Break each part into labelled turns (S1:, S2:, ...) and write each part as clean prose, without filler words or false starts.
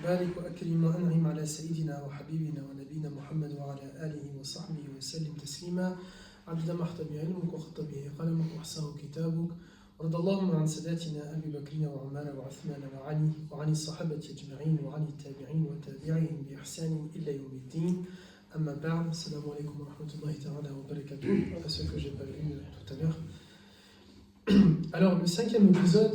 S1: وبارك وأكرم وأنعم على سيدنا وحبيبنا ونبينا محمد وعلى آله وصحبه وسلم تسليما عدد ما احتى بعلمك وخط به قلمك وأحصاه كتابك ورضى اللهم عن ساداتنا أبي بكر وعمر وعثمان وعلي وعن الصحابة أجمعين وعن التابعين وتابعهم بإحسان إلى يوم الدين. Amma ba'd, assalamu alaikum wa rahmatullahi ta'ala wa barakatuh. Voilà ce que j'ai pas vu tout à l'heure. Alors, le cinquième épisode,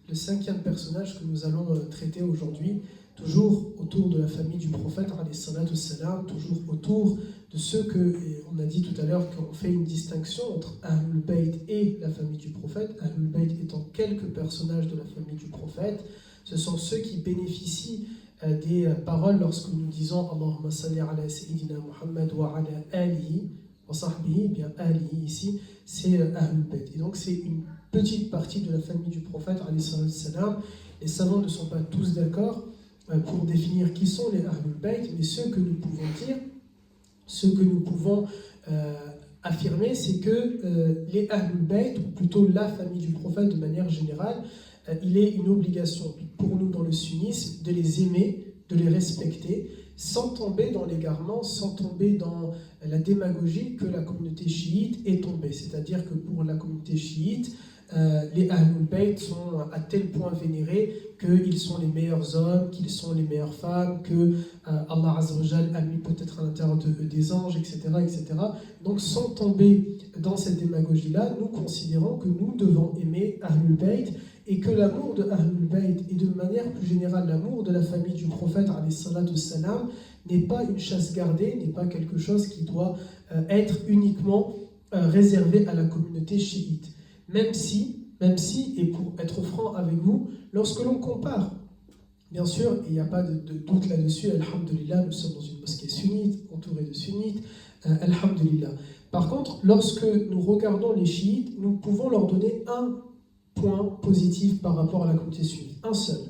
S1: le cinquième personnage que nous allons traiter aujourd'hui, toujours autour de la famille du prophète, alayhi salatu wassalam, toujours autour de ceux que, on a dit tout à l'heure qu'on fait une distinction entre Ahlul Bayt et la famille du prophète. Ahlul Bayt étant quelques personnages de la famille du prophète, ce sont ceux qui bénéficient des paroles lorsque nous disons Allahumma salli ala Sayyidina Muhammad wa ala alihi wa sahbihi. Bien alihi ici c'est Ahlul Bayt, et donc c'est une petite partie de la famille du prophète alayhi salam. Les savants ne sont pas tous d'accord pour définir qui sont les Ahlul Bayt, mais ce que nous pouvons dire, ce que nous pouvons affirmer, c'est que les Ahlul Bayt, ou plutôt la famille du prophète de manière générale, il est une obligation pour nous dans le sunnisme de les aimer, de les respecter, sans tomber dans l'égarement, sans tomber dans la démagogie que la communauté chiite est tombée. C'est-à-dire que pour la communauté chiite, les Ahlul Bayt sont à tel point vénérés qu'ils sont les meilleurs hommes, qu'ils sont les meilleures femmes, que Allah Azza wa Jal a mis peut-être à l'intérieur des anges, etc., etc. Donc sans tomber dans cette démagogie-là, nous considérons que nous devons aimer Ahlul Bayt, et que l'amour de Ahlul Bayt, et de manière plus générale l'amour de la famille du prophète alayhi salatu wassalam, n'est pas une chasse gardée, n'est pas quelque chose qui doit être uniquement réservé à la communauté chiite. Même si, et pour être franc avec vous, lorsque l'on compare, bien sûr, il n'y a pas de doute là-dessus, alhamdulillah, nous sommes dans une mosquée sunnite, entourée de sunnites, alhamdulillah. Par contre, lorsque nous regardons les chiites, nous pouvons leur donner un point positif par rapport à la communauté sunnite, un seul.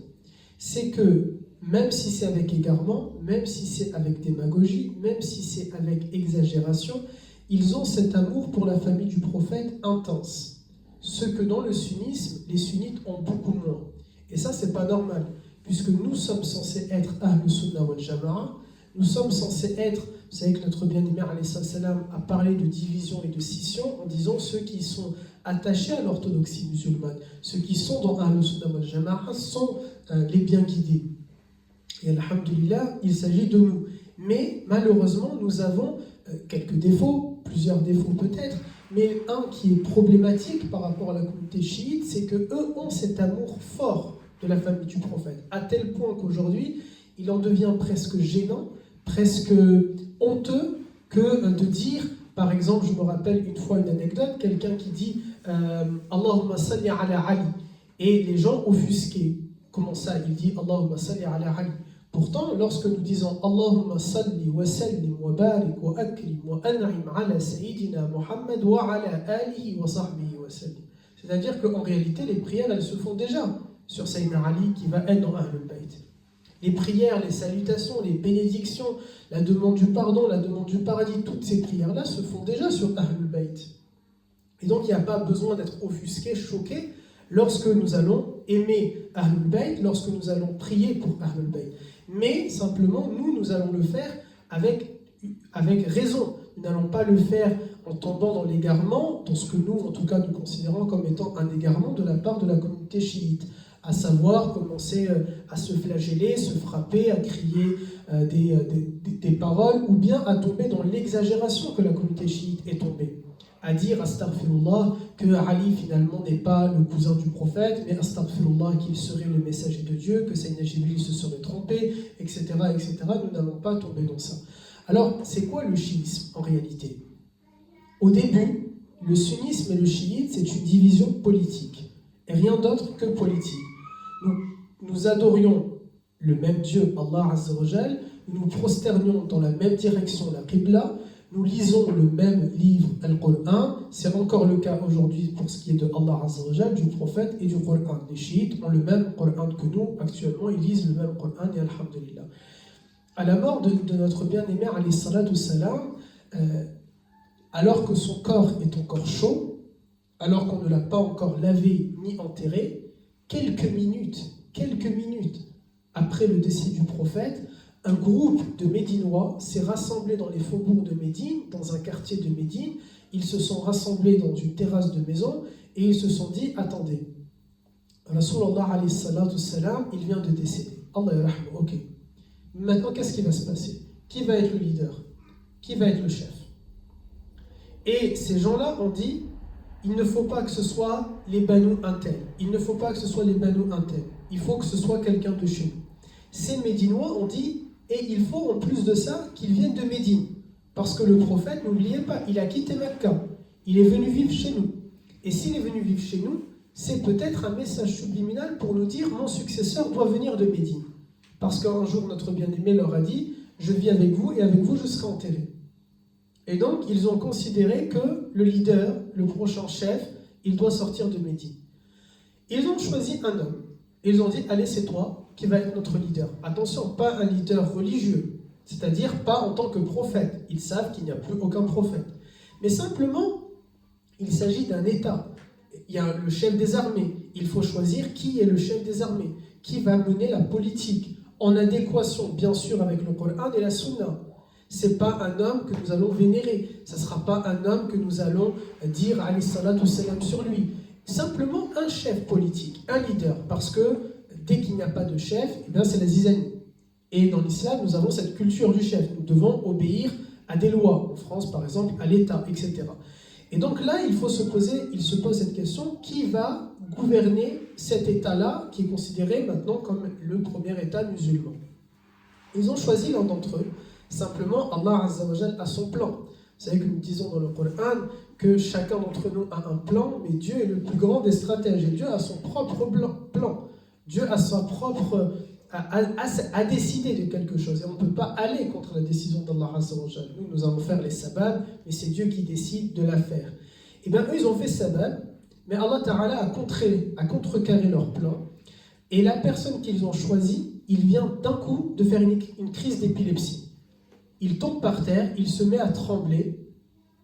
S1: C'est que, même si c'est avec égarement, même si c'est avec démagogie, même si c'est avec exagération, ils ont cet amour pour la famille du prophète intense. Ce que dans le sunnisme, les sunnites ont beaucoup moins. Et ça, c'est pas normal, puisque nous sommes censés être Ahlus Sunnah wal Jama'a, nous sommes censés être, vous savez que notre bien-aimé alayhi salam a parlé de division et de scission en disant ceux qui sont attachés à l'orthodoxie musulmane, ceux qui sont dans Ahlus Sunnah wal Jama'a sont les bien guidés. Et alhamdulillah, il s'agit de nous. Mais malheureusement, nous avons quelques défauts, plusieurs défauts peut-être, mais un qui est problématique par rapport à la communauté chiite, c'est qu'eux ont cet amour fort de la famille du prophète, à tel point qu'aujourd'hui, il en devient presque gênant, presque honteux que de dire, par exemple, je me rappelle une fois une anecdote, quelqu'un qui dit Allahumma salli ala Ali, et les gens offusqués. Comment ça? Il dit Allahumma salli ala Ali. Pourtant, lorsque nous disons Allahumma salli wa sallim wa barik wa akrim wa an'im ala Sayyidina Muhammad wa ala alihi wa sahbihi wa sallim, c'est-à-dire qu'en réalité, les prières, elles se font déjà sur Sayyidina Ali qui va être dans Ahlul Bayt. Les prières, les salutations, les bénédictions, la demande du pardon, la demande du paradis, toutes ces prières-là se font déjà sur Ahlul Bayt. Et donc, il n'y a pas besoin d'être offusqué, choqué, lorsque nous allons aimer Ahlul Bayt, lorsque nous allons prier pour Ahlul Bayt. Mais simplement, nous allons le faire avec raison. Nous n'allons pas le faire en tombant dans l'égarement, dans ce que nous, en tout cas, nous considérons comme étant un égarement de la part de la communauté chiite, à savoir commencer à se flageller, se frapper, à crier des paroles, ou bien à tomber dans l'exagération que la communauté chiite est tombée. À dire astaghfirullah que Ali finalement n'est pas le cousin du prophète, mais astaghfirullah qu'il serait le messager de Dieu, que Sayyidina Jibril se serait trompé, etc., etc. Nous n'allons pas tomber dans ça. Alors, c'est quoi le chiisme en réalité? Au début, le sunnisme et le chiite, c'est une division politique, et rien d'autre que politique. Nous adorions le même Dieu, Allah Azza wa Jal, nous nous prosternions dans la même direction, la Qibla. Nous lisons le même livre, Al-Qur'an. C'est encore le cas aujourd'hui pour ce qui est de Allah Azza wa Jal, du prophète et du Qur'an. Les chiites ont le même Qur'an que nous. Actuellement, ils lisent le même Qur'an et alhamdulillah. À la mort de notre bien-aimé, alayhi salatu wassalam, alors que son corps est encore chaud, alors qu'on ne l'a pas encore lavé ni enterré, quelques minutes après le décès du prophète, un groupe de Médinois s'est rassemblé dans les faubourgs de Médine, dans un quartier de Médine. Ils se sont rassemblés dans une terrasse de maison et ils se sont dit, attendez, Rasulallah alayhi salatu salam, il vient de décéder. Allah yarahmu, ok. Maintenant, qu'est-ce qui va se passer? Qui va être le leader? Qui va être le chef? Et ces gens-là ont dit, il ne faut pas que ce soit les Banu Intel. Il ne faut pas que ce soit les Banu Intel. Il faut que ce soit quelqu'un de chez nous. Ces Médinois ont dit, et il faut en plus de ça qu'ils viennent de Médine. Parce que le prophète, n'oubliez pas, il a quitté Mecca. Il est venu vivre chez nous. Et s'il est venu vivre chez nous, c'est peut-être un message subliminal pour nous dire, mon successeur doit venir de Médine. Parce qu'un jour, notre bien-aimé leur a dit, je vis avec vous et avec vous je serai enterré. Et donc, ils ont considéré que le leader, le prochain chef, il doit sortir de Médine. Ils ont choisi un homme. Ils ont dit, allez, c'est toi qui va être notre leader. Attention, pas un leader religieux, c'est-à-dire pas en tant que prophète. Ils savent qu'il n'y a plus aucun prophète. Mais simplement, il s'agit d'un État. Il y a le chef des armées. Il faut choisir qui est le chef des armées, qui va mener la politique, en adéquation, bien sûr, avec le Coran et la Sunna. Ce n'est pas un homme que nous allons vénérer. Ce ne sera pas un homme que nous allons dire alayhi salatu salam sur lui. Simplement un chef politique, un leader. Parce que dès qu'il n'y a pas de chef, eh bien c'est la zizanie. Et dans l'islam, nous avons cette culture du chef. Nous devons obéir à des lois. En France, par exemple, à l'État, etc. Et donc là, il se pose cette question, qui va gouverner cet État-là, qui est considéré maintenant comme le premier État musulman? Ils ont choisi l'un d'entre eux. Simplement, Allah Azza wa Jal a son plan. Vous savez que nous disons dans le Coran que chacun d'entre nous a un plan, mais Dieu est le plus grand des stratèges. Et Dieu a son propre plan. Dieu a sa propre... a décidé de quelque chose. Et on ne peut pas aller contre la décision d'Allah Azza wa Jal. Nous allons faire les sabab, mais c'est Dieu qui décide de la faire. Et bien eux, ils ont fait sabab, mais Allah Ta'ala a contrecarré leur plan. Et la personne qu'ils ont choisie, il vient d'un coup de faire une crise d'épilepsie. Il tombe par terre, il se met à trembler,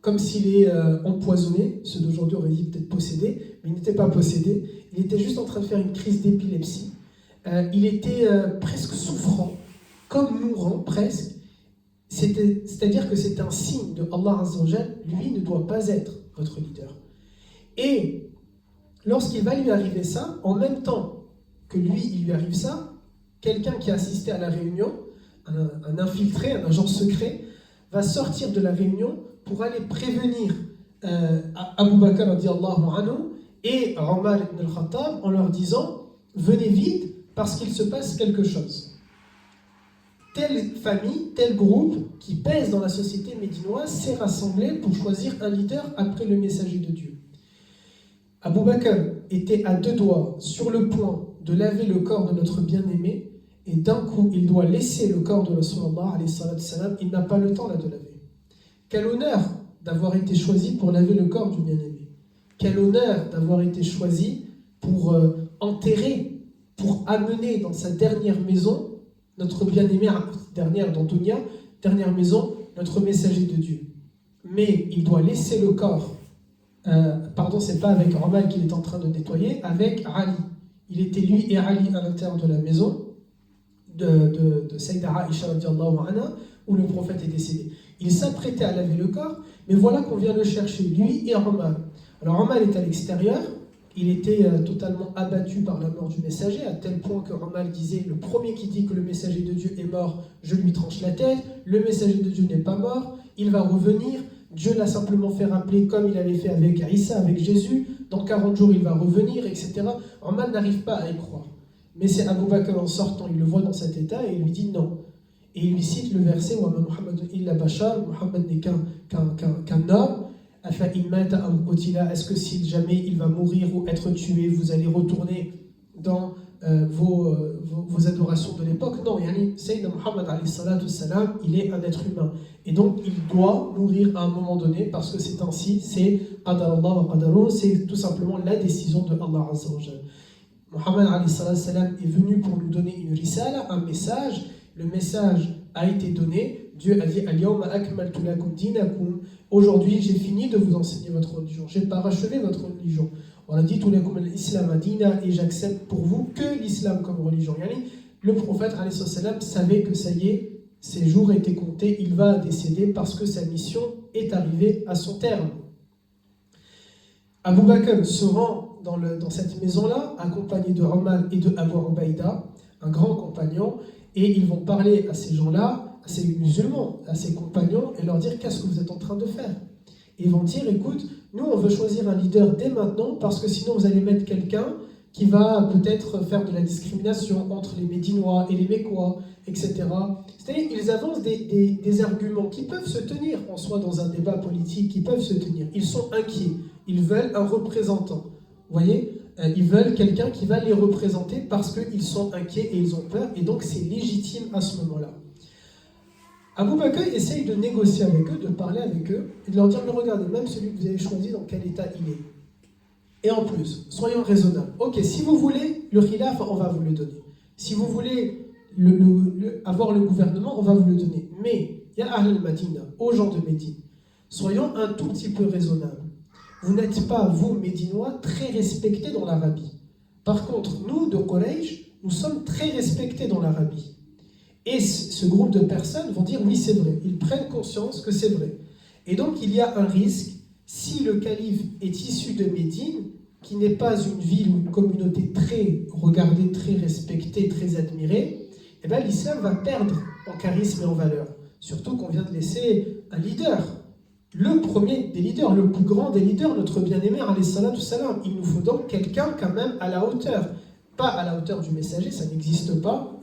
S1: comme s'il est empoisonné. Ceux d'aujourd'hui auraient dit peut-être possédé, mais il n'était pas possédé. Il était juste en train de faire une crise d'épilepsie. Il était presque souffrant, comme mourant presque. C'est-à-dire que c'est un signe de Allah Azza wa Jal, lui ne doit pas être votre leader. Et lorsqu'il va lui arriver ça, en même temps que lui, il lui arrive ça, quelqu'un qui a assisté à la réunion, un infiltré, un agent secret, va sortir de la réunion pour aller prévenir Abu Bakr radiyallahu anhu et Omar ibn al-Khattab en leur disant « Venez vite parce qu'il se passe quelque chose. » Telle famille, tel groupe qui pèse dans la société médinoise s'est rassemblé pour choisir un leader après le messager de Dieu. Abu Bakr était à deux doigts, sur le point de laver le corps de notre bien-aimé, et d'un coup, il doit laisser le corps de Rasulallah, alayhi salatu salam, il n'a pas le temps là de laver. Quel honneur d'avoir été choisi pour laver le corps du bien-aimé. Quel honneur d'avoir été choisi pour enterrer, pour amener dans sa dernière maison, notre bien-aimé, dernière maison, notre messager de Dieu. Mais il doit laisser le corps, c'est pas avec Omar qu'il est en train de nettoyer, avec Ali. Il était lui et Ali à l'intérieur de la maison, de Sayyida Aisha radiallahu anha, où le prophète est décédé. Il s'apprêtait à laver le corps, mais voilà qu'on vient le chercher, lui et Omar. Alors Omar est à l'extérieur, il était totalement abattu par la mort du messager, à tel point que Omar disait, le premier qui dit que le messager de Dieu est mort, je lui tranche la tête, le messager de Dieu n'est pas mort, il va revenir, Dieu l'a simplement fait rappeler comme il avait fait avec Isa, avec Jésus, dans 40 jours il va revenir, etc. Omar n'arrive pas à y croire. Mais c'est Abu Bakr en sortant, il le voit dans cet état et il lui dit non. Et il lui cite le verset Wa ma Muhammadun illa bashar, Muhammad n'est qu'un homme. Est-ce que si jamais il va mourir ou être tué, vous allez retourner dans vos adorations de l'époque? Non, Sayyidina Muhammad alayhi salatu salam, il est un être humain. Et donc il doit mourir à un moment donné parce que c'est ainsi, c'est Qadar Allah wa Qadaruh, c'est tout simplement la décision de Allah Azza wa Jal. Muhammad alayhi salatu salam est venu pour nous donner une risala, un message. Le message a été donné. Dieu a dit Al-yawma akmaltu lakum dinakum. Aujourd'hui, j'ai fini de vous enseigner votre religion. J'ai parachevé votre religion. On a dit tout lakum al-islam adina et j'accepte pour vous que l'islam comme religion. le prophète alayhi salam savait que ça y est, ses jours étaient comptés, il va décéder parce que sa mission est arrivée à son terme. Abu Bakr se rend dans cette maison-là, accompagné de Omar et de Abu Ubaïda, un grand compagnon, et ils vont parler à ces gens-là, à ces musulmans, à ces compagnons, et leur dire qu'est-ce que vous êtes en train de faire. Et ils vont dire, écoute, nous on veut choisir un leader dès maintenant, parce que sinon vous allez mettre quelqu'un qui va peut-être faire de la discrimination entre les Médinois et les Mécois, etc. C'est-à-dire qu'ils avancent des arguments qui peuvent se tenir en soi dans un débat politique, qui peuvent se tenir. Ils sont inquiets, ils veulent un représentant. Vous voyez, ils veulent quelqu'un qui va les représenter parce qu'ils sont inquiets et ils ont peur, et donc c'est légitime à ce moment-là. Abu Bakr essaye de négocier avec eux, de parler avec eux, et de leur dire, mais regardez, même celui que vous avez choisi, dans quel état il est. Et en plus, soyons raisonnables. Ok, si vous voulez le khilaf, on va vous le donner. Si vous voulez avoir le gouvernement, on va vous le donner. Mais, ya Ahl al-Madina, aux gens de Médine, soyons un tout petit peu raisonnables. Vous n'êtes pas, vous, Médinois, très respectés dans l'Arabie. Par contre, nous, de Quraysh, nous sommes très respectés dans l'Arabie. Et ce groupe de personnes vont dire, oui, c'est vrai. Ils prennent conscience que c'est vrai. Et donc, il y a un risque, si le calife est issu de Médine, qui n'est pas une ville ou une communauté très regardée, très respectée, très admirée, eh bien l'islam va perdre en charisme et en valeur. Surtout qu'on vient de laisser un leader, le premier des leaders, le plus grand des leaders, notre bien-aimé, alayhi salatu salam. Il nous faut donc quelqu'un quand même à la hauteur. Pas à la hauteur du messager, ça n'existe pas.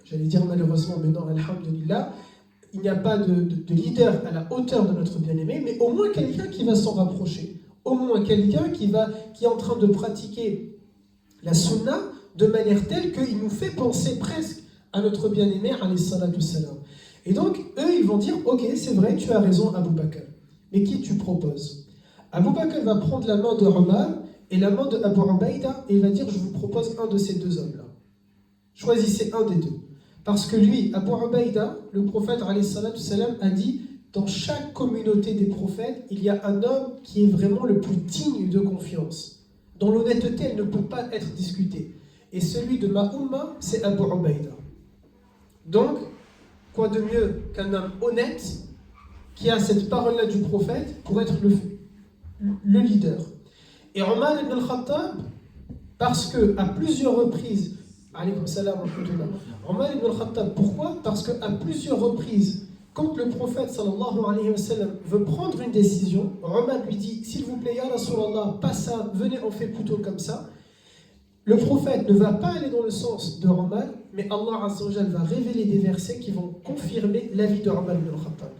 S1: J'allais dire malheureusement, mais non, alhamdulillah. Il n'y a pas de leader à la hauteur de notre bien-aimé, mais au moins quelqu'un qui va s'en rapprocher. Au moins quelqu'un qui est en train de pratiquer la sunna de manière telle qu'il nous fait penser presque à notre bien-aimé, alayhi salatu salam. Et donc, eux, ils vont dire, ok, c'est vrai, tu as raison, Abu Bakr. Mais qui tu proposes? Abu Bakr va prendre la main de Omar et la main de Abu Ubaïda et il va dire, je vous propose un de ces deux hommes-là. Choisissez un des deux. Parce que lui, Abu Ubaïda, le prophète alayhi salatu salam, a dit, dans chaque communauté des prophètes, il y a un homme qui est vraiment le plus digne de confiance, dont l'honnêteté elle ne peut pas être discutée. Et celui de ma umma, c'est Abu Ubaïda. Donc, quoi de mieux qu'un homme honnête qui a cette parole-là du prophète pour être le leader. Et Omar ibn al-Khattab, parce qu'à plusieurs reprises, alaykoum salam wa rahmatullah, Omar ibn al-Khattab, pourquoi? Parce qu'à plusieurs reprises, quand le prophète sallallahu alayhi wa sallam veut prendre une décision, Omar lui dit, s'il vous plaît, ya Rasulallah, pas ça, venez, on fait plutôt comme ça. Le prophète ne va pas aller dans le sens de Omar, mais Allah Azza wa Jal va révéler des versets qui vont confirmer l'avis de Omar ibn al-Khattab.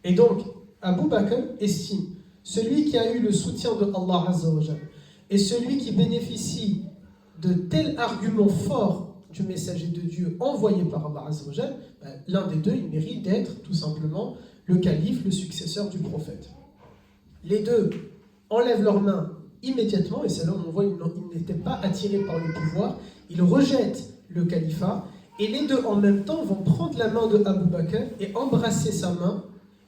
S1: Et donc, Abu Bakr estime, celui qui a eu le soutien de Allah Azza wa Jal, et celui qui bénéficie de tels arguments forts du messager de Dieu envoyé par Allah Azza wa Jal, l'un des deux, il mérite d'être tout simplement le calife, le successeur du prophète. Les deux enlèvent leurs mains immédiatement, et c'est là où on voit qu'ils n'étaient pas attirés par le pouvoir, ils rejettent le califat, et les deux en même temps vont prendre la main de Abu Bakr et embrasser sa main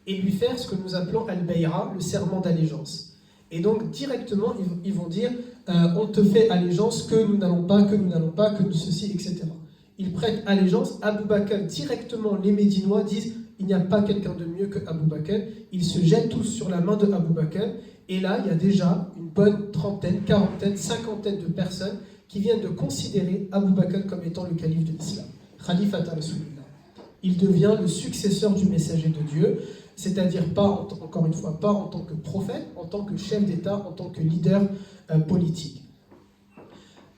S1: et lui faire ce que nous appelons al-bay'a, le serment d'allégeance. Et donc directement, ils vont dire on te fait allégeance que nous n'allons pas, que nous n'allons pas, que ceci, etc. Ils prêtent allégeance. Abu Bakr, directement, les Médinois disent il n'y a pas quelqu'un de mieux que Abu Bakr. Ils se jettent tous sur la main de Abu Bakr. Et là, il y a déjà une bonne trentaine, quarantaine, cinquantaine de personnes qui viennent de considérer Abu Bakr comme étant le calife de l'islam. Khalifat Rasulullah. Il devient le successeur du messager de Dieu. C'est-à-dire encore une fois, pas en tant que prophète, en tant que chef d'État, en tant que leader politique.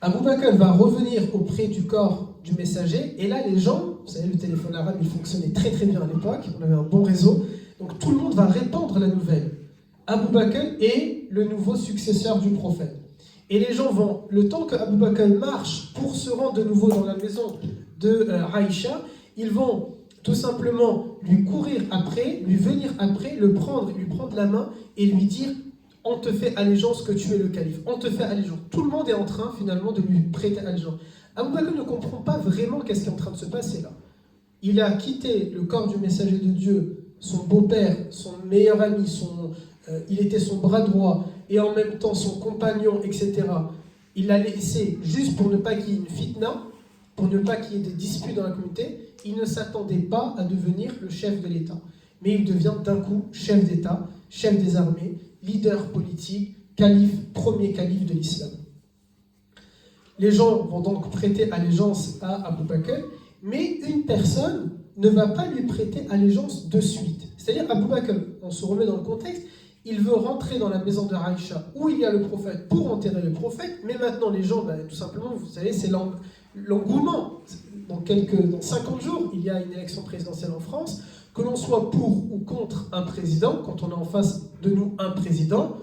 S1: Abu Bakr va revenir auprès du corps du messager, et là les gens, vous savez le téléphone arabe il fonctionnait très très bien à l'époque, on avait un bon réseau, donc tout le monde va répandre la nouvelle. Abu Bakr est le nouveau successeur du prophète. Et les gens vont, le temps que Abu Bakr marche pour se rendre de nouveau dans la maison de Aïcha, ils vont tout simplement lui courir après, lui venir après, le prendre, lui prendre la main et lui dire « On te fait allégeance que tu es le calife, on te fait allégeance. » Tout le monde est en train finalement de lui prêter allégeance. Abu Bakr ne comprend pas vraiment qu'est-ce qui est en train de se passer là. Il a quitté le corps du messager de Dieu, son beau-père, son meilleur ami, il était son bras droit et en même temps son compagnon, etc. Il l'a laissé juste pour ne pas qu'il y ait une fitna. pour ne pas qu'il y ait des disputes dans la communauté, il ne s'attendait pas à devenir le chef de l'État. Mais il devient d'un coup chef d'État, chef des armées, leader politique, calife, premier calife de l'islam. Les gens vont donc prêter allégeance à Abu Bakr, mais une personne ne va pas lui prêter allégeance de suite. C'est-à-dire Abu Bakr, on se remet dans le contexte, il veut rentrer dans la maison de Aïcha où il y a le prophète pour enterrer le prophète, mais maintenant les gens, tout simplement, vous savez, c'est l'engouement. Dans 50 jours, il y a une élection présidentielle en France. Que l'on soit pour ou contre un président, quand on a en face de nous un président,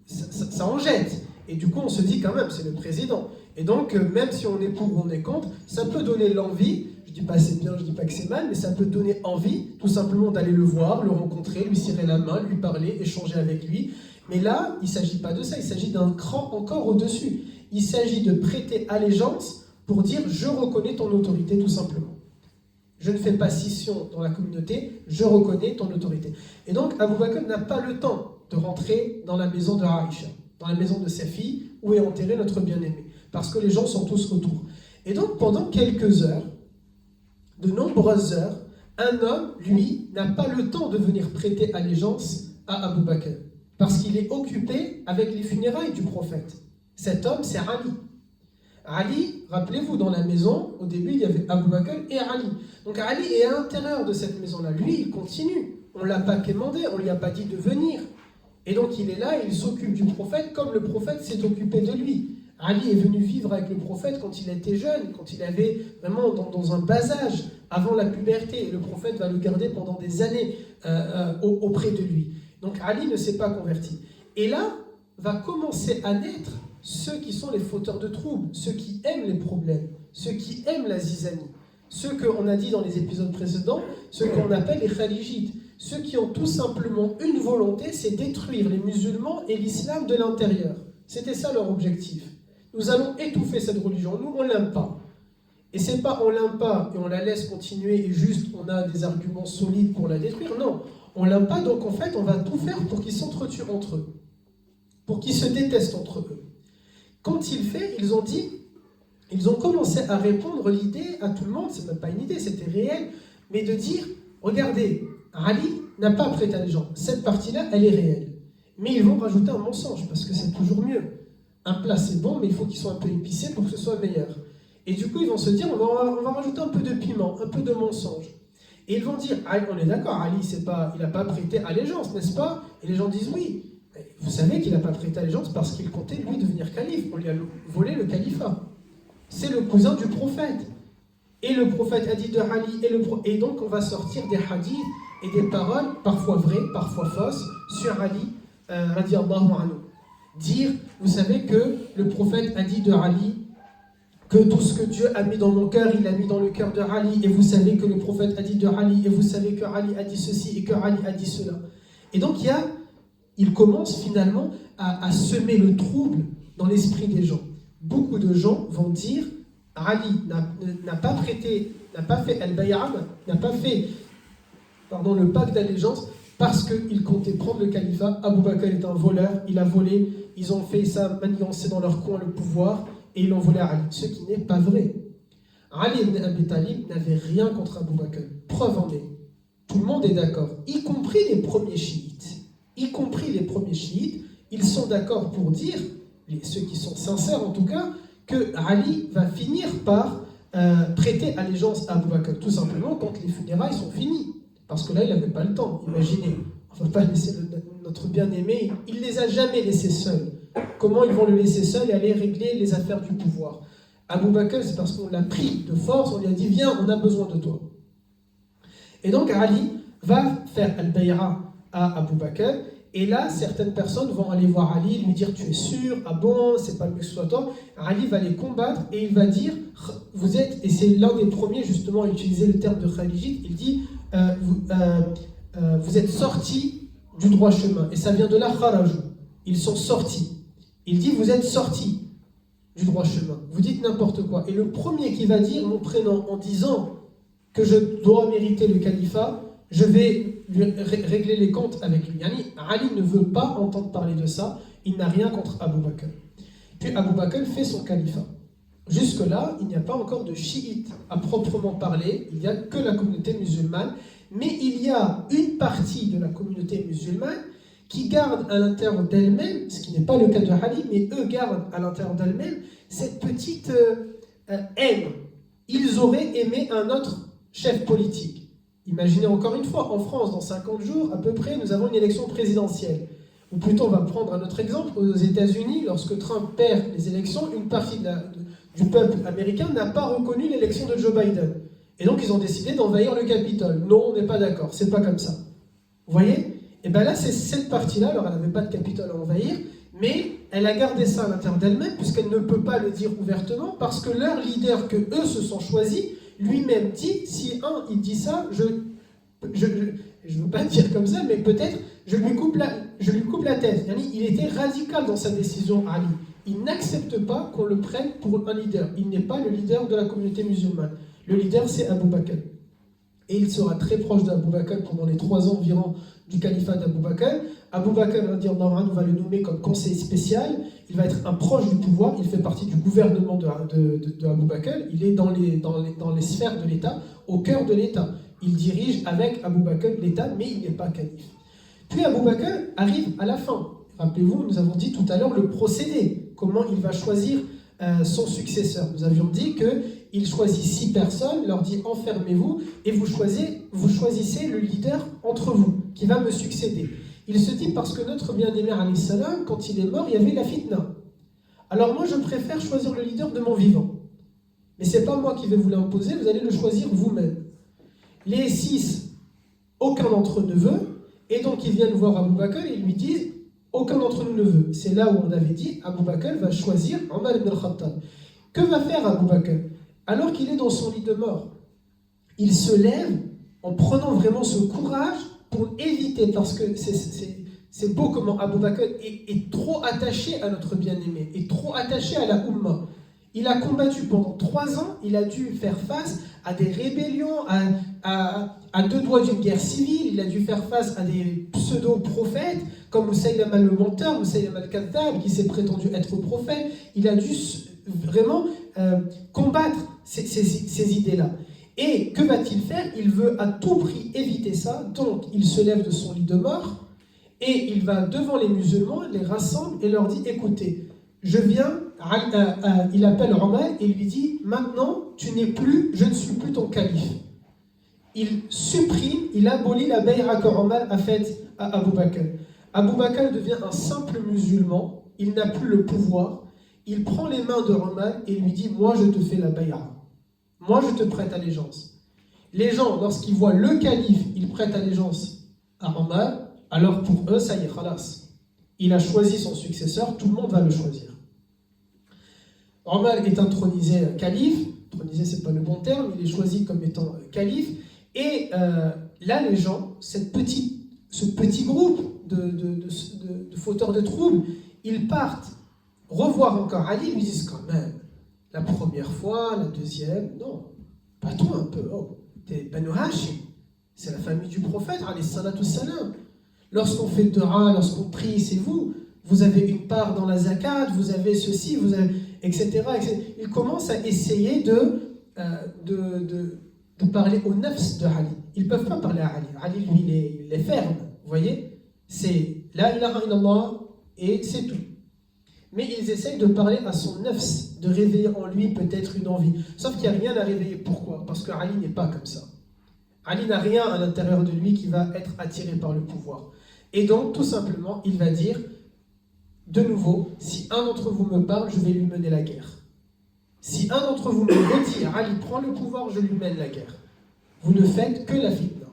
S1: ça en jette. Et du coup, on se dit quand même, c'est le président. Et donc, même si on est pour ou on est contre, ça peut donner l'envie, je ne dis pas c'est bien, je ne dis pas que c'est mal, mais ça peut donner envie, tout simplement d'aller le voir, le rencontrer, lui serrer la main, lui parler, échanger avec lui. Mais là, il ne s'agit pas de ça, il s'agit d'un cran encore au-dessus. Il s'agit de prêter allégeance pour dire « je reconnais ton autorité » tout simplement. Je ne fais pas scission dans la communauté, je reconnais ton autorité. Et donc, Abu Bakr n'a pas le temps de rentrer dans la maison de Aïcha, dans la maison de sa fille, où est enterré notre bien-aimé, parce que les gens sont tous autour. Et donc, pendant quelques heures, de nombreuses heures, un homme, lui, n'a pas le temps de venir prêter allégeance à Abu Bakr, parce qu'il est occupé avec les funérailles du prophète. Cet homme, c'est Ali. Ali, rappelez-vous, dans la maison, au début, il y avait Abu Bakr et Ali. Donc Ali est à l'intérieur de cette maison-là. Lui, il continue. On ne l'a pas quémandé, on ne lui a pas dit de venir. Et donc il est là, il s'occupe du prophète comme le prophète s'est occupé de lui. Ali est venu vivre avec le prophète quand il était jeune, quand il avait vraiment dans un bas âge, avant la puberté. Et le prophète va le garder pendant des années auprès de lui. Donc Ali ne s'est pas converti. Et là, va commencer à naître ceux qui sont les fauteurs de troubles, ceux qui aiment les problèmes, ceux qui aiment la zizanie, ceux qu'on a dit dans les épisodes précédents, ceux qu'on appelle les khalijites, ceux qui ont tout simplement une volonté, c'est détruire les musulmans et l'islam de l'intérieur. C'était ça leur objectif. Nous allons étouffer cette religion, nous on ne l'aime pas. Et c'est pas on l'aime pas et on la laisse continuer et juste on a des arguments solides pour la détruire, non. On l'aime pas, donc en fait on va tout faire pour qu'ils s'entretuent entre eux, pour qu'ils se détestent entre eux. Quand il fait, ils ont commencé à répondre l'idée à tout le monde, c'est même pas une idée, c'était réel, mais de dire, regardez, Ali n'a pas prêté allégeance, cette partie-là, elle est réelle. Mais ils vont rajouter un mensonge, parce que c'est toujours mieux. Un plat c'est bon, mais il faut qu'il soit un peu épicé pour que ce soit meilleur. Et du coup, ils vont se dire, on va rajouter un peu de piment, un peu de mensonge. Et ils vont dire, on est d'accord, Ali, il n'a pas prêté allégeance, n'est-ce pas? Et les gens disent oui. Vous savez qu'il n'a pas prêté allégeance parce qu'il comptait, lui, devenir calife. On lui a volé le califat. C'est le cousin du prophète. Et le prophète a dit de Ali, et donc on va sortir des hadiths et des paroles, parfois vraies, parfois fausses, sur Ali, radiallahu anhu. Dire, vous savez que le prophète a dit de Ali, que tout ce que Dieu a mis dans mon cœur, il a mis dans le cœur de Ali, et vous savez que le prophète a dit de Ali, et vous savez que Ali a dit ceci, et que Ali a dit cela. Et donc il commence finalement à semer le trouble dans l'esprit des gens. Beaucoup de gens vont dire Ali n'a pas fait al-bay'a, n'a pas fait le pacte d'allégeance parce qu'il comptait prendre le califat. Abu Bakr est un voleur, il a volé, ils ont fait ça, manigancé dans leur coin le pouvoir et ils l'ont volé à Ali, ce qui n'est pas vrai. Ali ibn Abi Talib n'avait rien contre Abu Bakr. Preuve en est, tout le monde est d'accord, y compris les premiers chiites. Ils sont d'accord pour dire, ceux qui sont sincères en tout cas, que Ali va finir par prêter allégeance à Abu Bakr, tout simplement quand les funérailles sont finies. Parce que là, il n'avait pas le temps, imaginez. On ne va pas laisser notre bien-aimé, il ne les a jamais laissés seuls. Comment ils vont le laisser seul et aller régler les affaires du pouvoir? Abu Bakr, c'est parce qu'on l'a pris de force, on lui a dit, viens, on a besoin de toi. Et donc Ali va faire al-bay'a à Abu Bakr, et là, certaines personnes vont aller voir Ali, lui dire, tu es sûr? Ah bon, c'est pas le mieux que ce soit toi. Ali va les combattre et il va dire, vous êtes, et c'est l'un des premiers justement à utiliser le terme de khalijite, il dit, vous êtes sortis du droit chemin. Et ça vient de là, kharajou. Ils sont sortis. Il dit, vous êtes sortis du droit chemin. Vous dites n'importe quoi. Et le premier qui va dire mon prénom en disant que je dois mériter le califat, je vais lui régler les comptes avec lui. Ali ne veut pas entendre parler de ça. Il n'a rien contre Abu Bakr. Puis Abu Bakr fait son califat. Jusque-là, il n'y a pas encore de chiites à proprement parler, il n'y a que la communauté musulmane, mais il y a une partie de la communauté musulmane qui garde à l'intérieur d'elle-même, ce qui n'est pas le cas de Ali, mais eux gardent à l'intérieur d'elle-même cette petite haine. Ils auraient aimé un autre chef politique. Imaginez encore une fois, en France, dans 50 jours à peu près, nous avons une élection présidentielle. Ou plutôt, on va prendre un autre exemple, aux États-Unis, lorsque Trump perd les élections, une partie du peuple américain n'a pas reconnu l'élection de Joe Biden. Et donc, ils ont décidé d'envahir le Capitole. Non, on n'est pas d'accord, c'est pas comme ça. Vous voyez? Et bien là, c'est cette partie-là, alors elle n'avait pas de Capitole à envahir, mais elle a gardé ça à l'intérieur d'elle-même, puisqu'elle ne peut pas le dire ouvertement, parce que leur leader que eux se sont choisis, lui-même dit, si il dit ça, je ne veux pas dire comme ça, mais peut-être je lui coupe la tête. Il était radical dans sa décision, Ali. Il n'accepte pas qu'on le prenne pour un leader. Il n'est pas le leader de la communauté musulmane. Le leader, c'est Abu Bakr. Et il sera très proche d'Abu Bakr pendant les 3 ans environ du califat d'Abu Bakr. Abu Bakr, on va le nommer comme conseiller spécial. Il va être un proche du pouvoir. Il fait partie du gouvernement de Abu Bakr. Il est dans les sphères de l'État, au cœur de l'État. Il dirige avec Abu Bakr l'État, mais il n'est pas calife. Puis Abu Bakr arrive à la fin. Rappelez-vous, nous avons dit tout à l'heure le procédé, comment il va choisir son successeur. Nous avions dit qu'il choisit 6 personnes, leur dit enfermez-vous, et vous choisissez le leader entre vous, qui va me succéder. Il se dit parce que notre bien-aimé alayhi salam, quand il est mort, il y avait la fitna. Alors moi, je préfère choisir le leader de mon vivant. Mais ce n'est pas moi qui vais vous l'imposer, vous allez le choisir vous-même. Les 6, aucun d'entre eux ne veut, et donc ils viennent voir Abu Bakr et ils lui disent aucun d'entre nous ne veut. C'est là où on avait dit Abu Bakr va choisir Omar ibn al-Khattab. Que va faire Abu Bakr? Alors qu'il est dans son lit de mort, il se lève en prenant vraiment ce courage pour éviter, parce que c'est beau comment Abu Bakr est trop attaché à notre bien-aimé, est trop attaché à la Ummah. Il a combattu pendant 3 ans, il a dû faire face à des rébellions, à 2 doigts d'une guerre civile, il a dû faire face à des pseudo-prophètes, comme Moussaïlama le menteur, Moussaïlama al-Kadhab, qui s'est prétendu être prophète. Il a dû vraiment combattre ces idées-là. Et que va-t-il faire? Il veut à tout prix éviter ça, donc il se lève de son lit de mort, et il va devant les musulmans, les rassemble et leur dit, écoutez, je viens, il appelle Omar et lui dit, maintenant, je ne suis plus ton calife. Il supprime, il abolit la bay'a que Omar a faite à Abu Bakr. Abu Bakr devient un simple musulman, il n'a plus le pouvoir, il prend les mains de Omar et lui dit, moi je te fais la bay'a. Moi je te prête allégeance. Les gens, lorsqu'ils voient le calife, ils prêtent allégeance à Omar, alors pour eux, ça y est, khalas. Il a choisi son successeur, tout le monde va le choisir. Omar est intronisé calife, intronisé c'est pas le bon terme, il est choisi comme étant calife, et là les gens, ce petit groupe de fauteurs de troubles, ils partent revoir encore Ali, ils lui disent quand même, la première fois, la deuxième, non, pas toi un peu, oh, t'es Banu Hashim, c'est la famille du prophète, alayhi salatu salam. Lorsqu'on fait dua, lorsqu'on prie, c'est vous. Vous avez une part dans la zakat, vous avez ceci, vous avez, etc. Ils commencent à essayer de parler au nafs de Ali. Ils ne peuvent pas parler à Ali. Ali, lui, il est ferme. Vous voyez? C'est la ilaha illallah et c'est tout. Mais ils essayent de parler à son nafs, de réveiller en lui peut-être une envie. Sauf qu'il n'y a rien à réveiller. Pourquoi? Parce que Ali n'est pas comme ça. Ali n'a rien à l'intérieur de lui qui va être attiré par le pouvoir. Et donc, tout simplement, il va dire, de nouveau, si un d'entre vous me parle, je vais lui mener la guerre. Si un d'entre vous me retire, Ali prend le pouvoir, je lui mène la guerre. Vous ne faites que la fitna.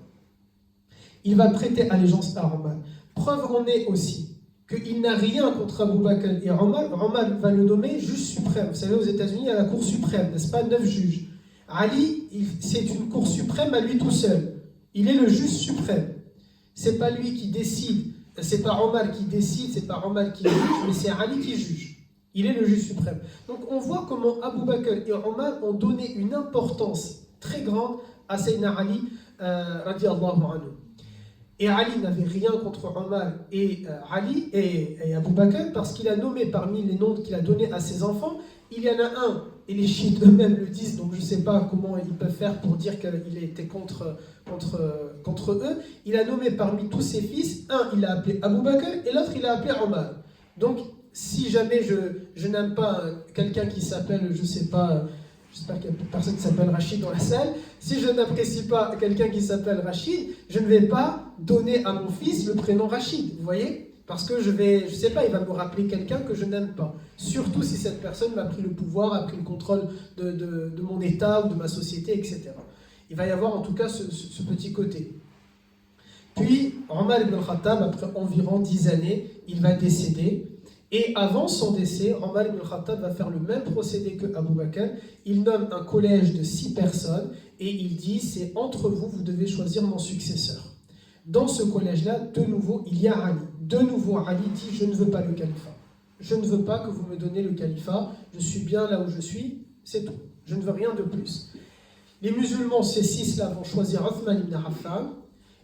S1: Il va prêter allégeance à Omar. Preuve en est aussi qu'il n'a rien contre Abu Bakr et Omar. Omar va le nommer juge suprême. Vous savez, aux États-Unis, il y a la Cour suprême, n'est-ce pas? 9 juges. Ali, c'est une cour suprême à lui tout seul. Il est le juge suprême. C'est pas lui qui décide, c'est pas Omar qui décide, c'est pas Omar qui juge, mais c'est Ali qui juge. Il est le juge suprême. Donc on voit comment Abu Bakr et Omar ont donné une importance très grande à Sayyidina Ali, radiallahu anhu. Et Ali n'avait rien contre Omar et Abu Bakr parce qu'il a nommé parmi les noms qu'il a donnés à ses enfants, il y en a un et les chiites eux-mêmes le disent, donc je ne sais pas comment ils peuvent faire pour dire qu'il était contre eux. Il a nommé parmi tous ses fils, un il a appelé Abu Bakr et l'autre il a appelé Omar. Donc si jamais je n'aime pas quelqu'un qui s'appelle, je ne sais pas, j'espère qu'il n'y a personne qui s'appelle Rachid dans la salle, si je n'apprécie pas quelqu'un qui s'appelle Rachid, je ne vais pas donner à mon fils le prénom Rachid, vous voyez ? Parce que je sais pas, il va me rappeler quelqu'un que je n'aime pas. Surtout si cette personne m'a pris le pouvoir, a pris le contrôle de mon état ou de ma société, etc. Il va y avoir en tout cas ce petit côté. Puis, Omar ibn al-Khattab, après environ 10 années, il va décéder. Et avant son décès, Omar ibn al-Khattab va faire le même procédé que Abu Bakr. Il nomme un collège de 6 personnes et il dit, c'est entre vous, vous devez choisir mon successeur. Dans ce collège-là, de nouveau, il y a Ali. De nouveau, Ali dit, je ne veux pas le califat. Je ne veux pas que vous me donnez le califat. Je suis bien là où je suis, c'est tout. Je ne veux rien de plus. Les musulmans, ces 6-là, vont choisir Othman ibn Affan.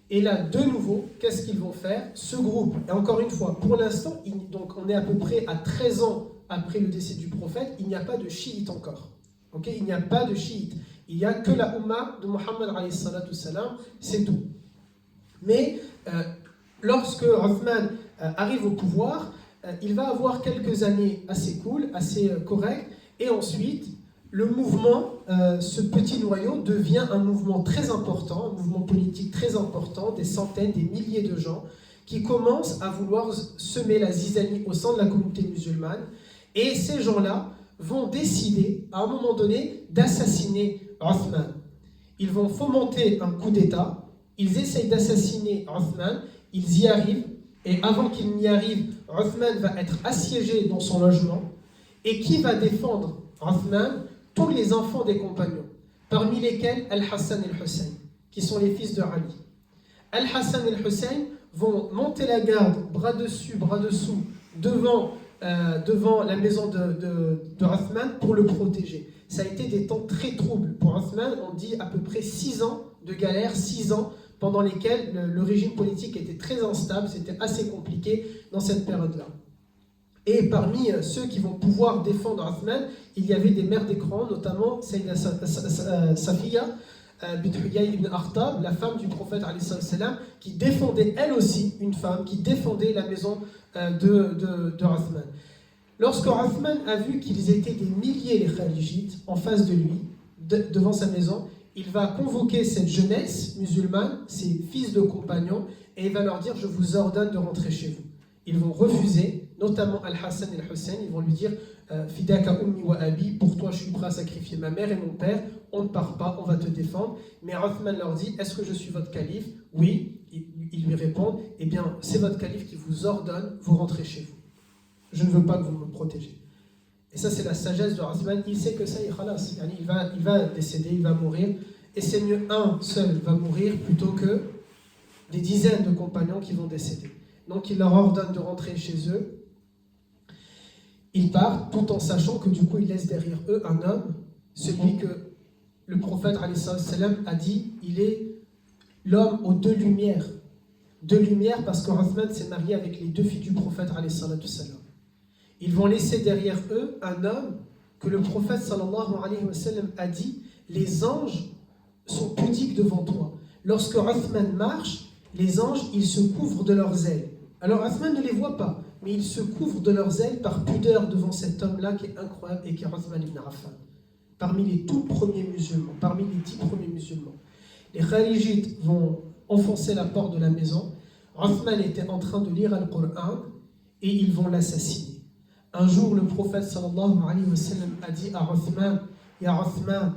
S1: Et là, de nouveau, qu'est-ce qu'ils vont faire? Ce groupe, et encore une fois, pour l'instant, donc on est à peu près à 13 ans après le décès du prophète, il n'y a pas de chiites encore. Okay, il n'y a pas de chiites. Il n'y a que la Ummah de Muhammad alayhi salatu salam, c'est tout. Mais lorsque Othman arrive au pouvoir, il va avoir quelques années assez cool, assez correctes, et ensuite, le mouvement, ce petit noyau, devient un mouvement très important, un mouvement politique très important, des centaines, des milliers de gens qui commencent à vouloir semer la zizanie au sein de la communauté musulmane. Et ces gens-là vont décider, à un moment donné, d'assassiner Othman. Ils vont fomenter un coup d'État, ils essayent d'assassiner Othman, ils y arrivent, et avant qu'ils n'y arrivent, Othman va être assiégé dans son logement. Et qui va défendre Othman? Tous les enfants des compagnons, parmi lesquels Al-Hassan et Al-Hussein, qui sont les fils de Ali. Al-Hassan et Al-Hussein vont monter la garde, bras dessus, bras dessous, devant la maison de Othman pour le protéger. Ça a été des temps très troubles pour Othman, on dit à peu près 6 ans de galère, 6 ans pendant lesquels le régime politique était très instable, c'était assez compliqué dans cette période-là. Et parmi ceux qui vont pouvoir défendre Othman, il y avait des mères d'écran, notamment Sayyida Safiya bint Huyay ibn Akhtab, la femme du prophète alayhi salam, qui défendait elle aussi, une femme, qui défendait la maison de Othman. Lorsque Othman a vu qu'ils étaient des milliers les khalijites en face de lui, devant sa maison, il va convoquer cette jeunesse musulmane, ses fils de compagnons, et il va leur dire « Je vous ordonne de rentrer chez vous ». Ils vont refuser, notamment Al-Hassan et Al-Hussein, ils vont lui dire Fidaka ummi wa abi, pour toi je suis prêt à sacrifier ma mère et mon père, on ne part pas, on va te défendre. Mais Othman leur dit est-ce que je suis votre calife? Oui, ils lui répondent eh bien c'est votre calife qui vous ordonne, vous rentrez chez vous. Je ne veux pas que vous me protégez. Et ça c'est la sagesse de Othman, il sait que ça y khalas, il va décéder, il va mourir, et c'est mieux un seul va mourir plutôt que des dizaines de compagnons qui vont décéder. Donc il leur ordonne de rentrer chez eux. Ils partent tout en sachant que du coup ils laissent derrière eux un homme, celui que le prophète a dit, il est l'homme aux 2 lumières. 2 lumières parce que Othman s'est marié avec les 2 filles du prophète. Ils vont laisser derrière eux un homme que le prophète a dit, les anges sont pudiques devant toi. Lorsque Othman marche, les anges, ils se couvrent de leurs ailes. Alors Othman ne les voit pas, mais ils se couvrent de leurs ailes par pudeur devant cet homme-là qui est incroyable et qui est Othman ibn Affan. Parmi les tout premiers musulmans, parmi les 10 premiers musulmans. Les khalijites vont enfoncer la porte de la maison. Othman était en train de lire le Coran et ils vont l'assassiner. Un jour, le prophète sallallahu alayhi wa sallam a dit à Othman, Ya Othman,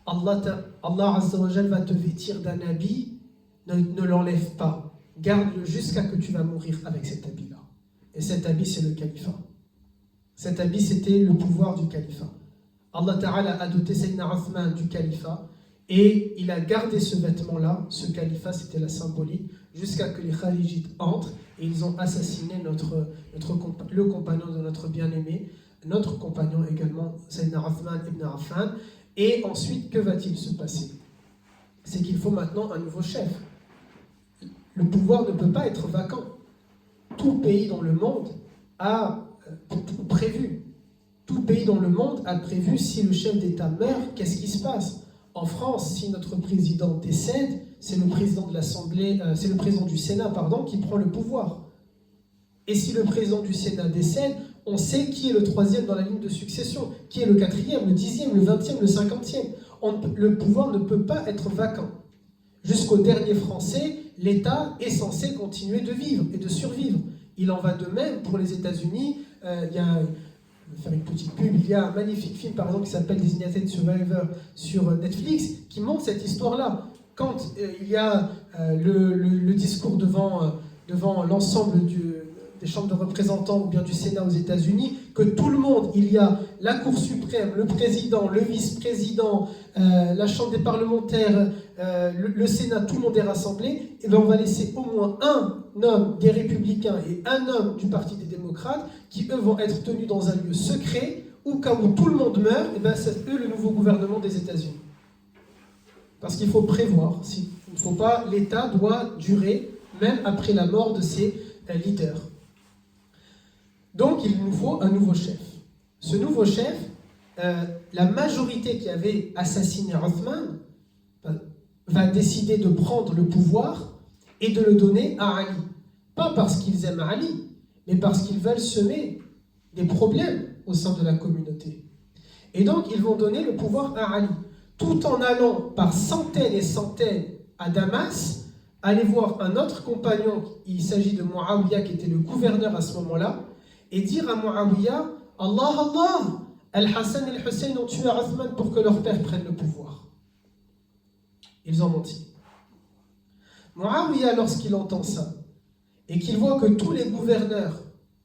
S1: Allah Azza wa Jal va te vêtir d'un habit, ne l'enlève pas. Garde-le jusqu'à que tu vas mourir avec cet habit-là. Et cet habit, c'est le califat. Cet habit, c'était le pouvoir du califat. Allah Ta'ala a doté Sayyidina Othman du califat et il a gardé ce vêtement-là, ce califat, c'était la symbolique, jusqu'à que les khalijites entrent et ils ont assassiné le compagnon de notre bien-aimé, notre compagnon également, Sayyidina Othman ibn Affan. Et ensuite, que va-t-il se passer? C'est qu'il faut maintenant un nouveau chef. Le pouvoir ne peut pas être vacant. Tout pays dans le monde a tout prévu. Tout pays dans le monde a prévu si le chef d'État meurt, qu'est-ce qui se passe? En France, si notre président décède, c'est le président de l'Assemblée, c'est le président du Sénat, pardon, qui prend le pouvoir. Et si le président du Sénat décède, on sait qui est le troisième dans la ligne de succession, qui est le quatrième, le 10e, le 20e, le 50e. Le pouvoir ne peut pas être vacant. Jusqu'au dernier Français, l'État est censé continuer de vivre et de survivre. Il en va de même pour les États-Unis. Je vais faire une petite pub. Il y a un magnifique film, par exemple, qui s'appelle Designated Survivor sur Netflix, qui montre cette histoire-là. Quand il y a le discours devant l'ensemble des chambres de représentants ou bien du Sénat aux États-Unis, que tout le monde, il y a la Cour suprême, le président, le vice-président, la Chambre des parlementaires, le Sénat, tout le monde est rassemblé, et bien on va laisser au moins un homme des Républicains et un homme du Parti des démocrates qui, eux, vont être tenus dans un lieu secret, au cas où tout le monde meurt, et bien c'est eux le nouveau gouvernement des États-Unis. Parce qu'il faut prévoir, il ne faut pas, l'État doit durer même après la mort de ses leaders. Donc il nous faut un nouveau chef. Ce nouveau chef, la majorité qui avait assassiné Othman va décider de prendre le pouvoir et de le donner à Ali. Pas parce qu'ils aiment Ali, mais parce qu'ils veulent semer des problèmes au sein de la communauté. Et donc ils vont donner le pouvoir à Ali, tout en allant par centaines et centaines à Damas, aller voir un autre compagnon, il s'agit de Muawiyah qui était le gouverneur à ce moment-là, et dire à Muawiyah, Allah, Allah, Al-Hassan et Al-Hussein ont tué Othman pour que leur père prenne le pouvoir. Ils ont menti. Muawiyah, lorsqu'il entend ça, et qu'il voit que tous les gouverneurs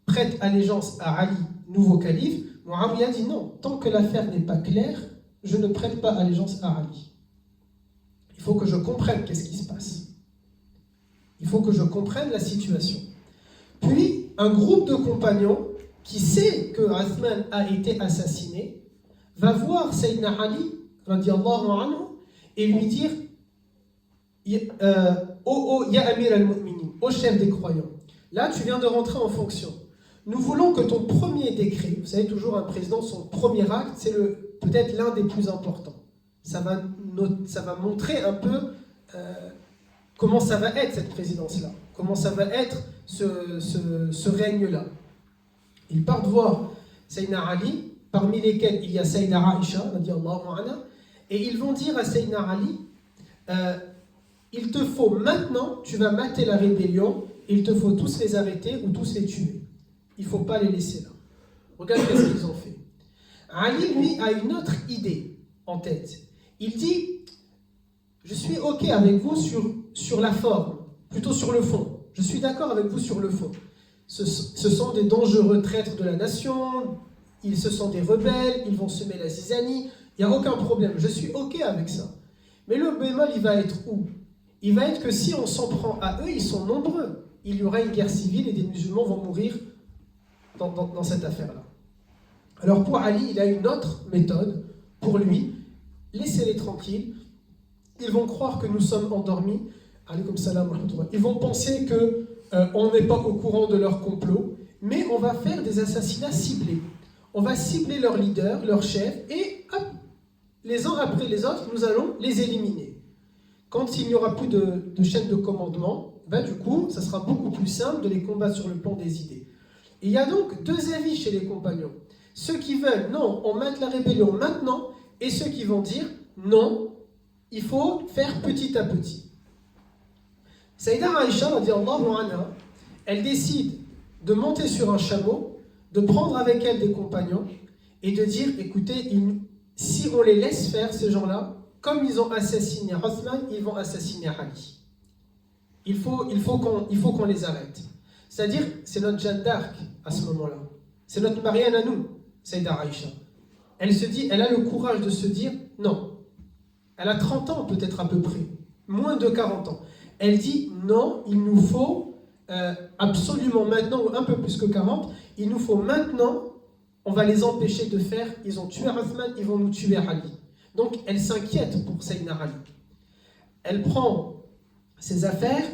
S1: prêtent allégeance à Ali, nouveau calife, Muawiyah dit non, tant que l'affaire n'est pas claire, je ne prête pas allégeance à Ali. Il faut que je comprenne qu'est-ce qui se passe. Il faut que je comprenne la situation. Puis, un groupe de compagnons qui sait que Othman a été assassiné va voir Sayyidina Ali radiallahu anhu et lui dire Ya Amir al-Mu'minin, au chef des croyants, là tu viens de rentrer en fonction. Nous voulons que ton premier décret, vous savez toujours un président, son premier acte, c'est peut-être l'un des plus importants. Ça va montrer un peu comment ça va être cette présidence-là, comment ça va être ce règne-là. Ils partent voir Sayyidina Ali, parmi lesquels il y a Sayyidina Aïcha, radiallahu anha, et ils vont dire à Sayyidina Ali, il te faut maintenant, tu vas mater la rébellion, il te faut tous les arrêter ou tous les tuer. Il ne faut pas les laisser là. Regarde ce qu'ils ont fait. Ali, lui, a une autre idée en tête. Il dit, je suis OK avec vous sur la forme, plutôt sur le fond. Je suis d'accord avec vous sur le fond. Ce sont des dangereux traîtres de la nation, ce sont des rebelles, ils vont semer la zizanie, il n'y a aucun problème, je suis OK avec ça. Mais le bémol, il va être où? Il va être que si on s'en prend à eux, ils sont nombreux. Il y aura une guerre civile et des musulmans vont mourir dans cette affaire-là. Alors pour Ali, il a une autre méthode. Pour lui, laissez-les tranquilles. Ils vont croire que nous sommes endormis. Alaykoum salam wa rahmatullah. Ils vont penser qu'on n'est pas au courant de leur complot. Mais on va faire des assassinats ciblés. On va cibler leurs leaders, leurs chefs, et hop, les uns après les autres, nous allons les éliminer. Quand il n'y aura plus de chaîne de commandement, du coup, ça sera beaucoup plus simple de les combattre sur le plan des idées. Et il y a donc deux avis chez les compagnons. Ceux qui veulent, non, on mate la rébellion maintenant, et ceux qui vont dire, non, il faut faire petit à petit. Sayyida Aïcha, radiallahu anha, elle décide de monter sur un chameau, de prendre avec elle des compagnons, et de dire, écoutez, si on les laisse faire, ces gens-là, comme ils ont assassiné Othman, ils vont assassiner Ali. Il faut qu'on les arrête. C'est-à-dire, c'est notre Jeanne d'Arc à ce moment-là. C'est notre Marianne à nous, Sayyida Aïcha. Elle a le courage de se dire, non. Elle a 30 ans peut-être à peu près, moins de 40 ans. Elle dit, non, il nous faut absolument maintenant, ou un peu plus que 40, il nous faut maintenant, on va les empêcher de faire, ils ont tué Othman, ils vont nous tuer Ali. Donc elle s'inquiète pour Sayyidina Ali. Elle prend ses affaires,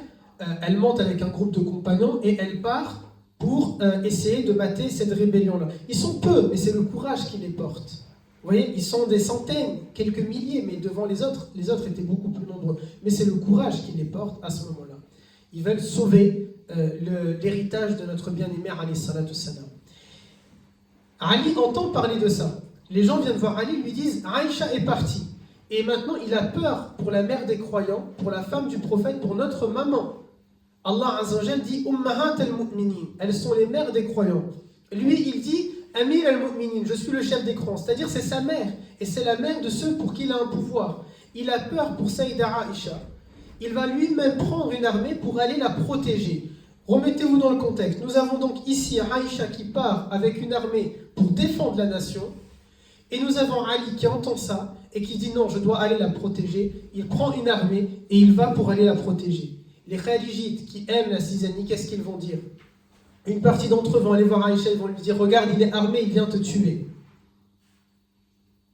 S1: elle monte avec un groupe de compagnons et elle part pour essayer de mater cette rébellion-là. Ils sont peu, mais c'est le courage qui les porte. Vous voyez, ils sont des centaines, quelques milliers, mais devant les autres étaient beaucoup plus nombreux. Mais c'est le courage qui les porte à ce moment-là. Ils veulent sauver l'héritage de notre bien-aimé, alayhi salatu wassalam. Ali entend parler de ça. Les gens viennent voir Ali, lui disent « Aïcha est partie. Et maintenant, il a peur pour la mère des croyants, pour la femme du prophète, pour notre maman. » Allah Azza wa Jal dit « Ummahat al-mu'minin » Elles sont les mères des croyants. Lui, il dit « Amir al-mu'minin » Je suis le chef des croyants. C'est-à-dire, c'est sa mère. Et c'est la mère de ceux pour qui il a un pouvoir. Il a peur pour Saïda Aïcha. Il va lui-même prendre une armée pour aller la protéger. Remettez-vous dans le contexte. Nous avons donc ici Aïcha qui part avec une armée pour défendre la nation. Et nous avons Ali qui entend ça et qui dit non, je dois aller la protéger. Il prend une armée et il va pour aller la protéger. Les Kharijites qui aiment la Cisanie, qu'est-ce qu'ils vont dire? Une partie d'entre eux vont aller voir Aïcha, ils vont lui dire regarde, il est armé, il vient te tuer.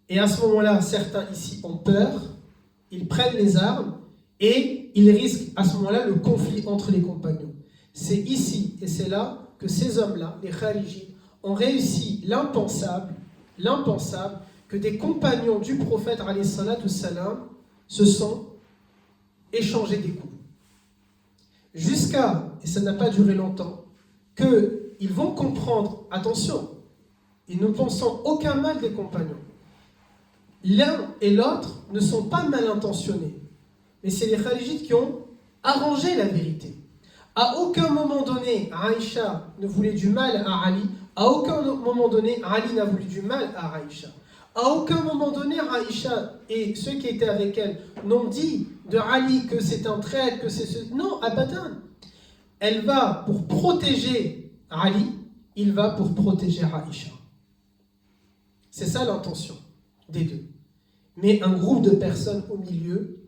S1: Et à ce moment-là, certains ici ont peur, ils prennent les armes et ils risquent à ce moment-là le conflit entre les compagnons. C'est ici et c'est là que ces hommes-là, les Kharijites, ont réussi l'impensable que des compagnons du prophète alayhi salatu wassalam se sont échangés des coups. Jusqu'à, et ça n'a pas duré longtemps, qu'ils vont comprendre, attention, ils ne pensent aucun mal des compagnons. L'un et l'autre ne sont pas mal intentionnés, mais c'est les Kharijites qui ont arrangé la vérité. À aucun moment donné, Aïcha ne voulait du mal à Ali. À aucun moment donné, Ali n'a voulu du mal à Aïcha. À aucun moment donné, Aïcha et ceux qui étaient avec elle n'ont dit de Ali que c'est un traître, que c'est ce... Non, abadan. Elle va pour protéger Ali, il va pour protéger Aïcha. C'est ça l'intention des deux. Mais un groupe de personnes au milieu,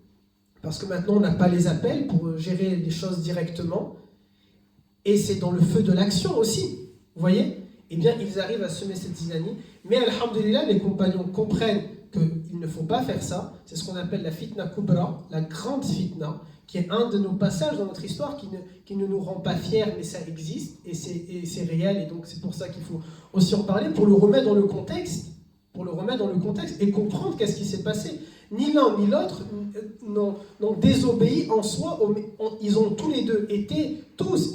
S1: parce que maintenant on n'a pas les appels pour gérer les choses directement, et c'est dans le feu de l'action aussi, vous voyez? Eh bien, ils arrivent à semer cette zizanie, mais alhamdulillah, les compagnons comprennent qu'il ne faut pas faire ça. C'est ce qu'on appelle la fitna kubra, la grande fitna, qui est un de nos passages dans notre histoire qui ne nous rend pas fiers, mais ça existe, et c'est réel, et donc c'est pour ça qu'il faut aussi en parler, pour le remettre dans le contexte, et comprendre qu'est-ce qui s'est passé. Ni l'un ni l'autre n'ont désobéi en soi, ils ont tous les deux été,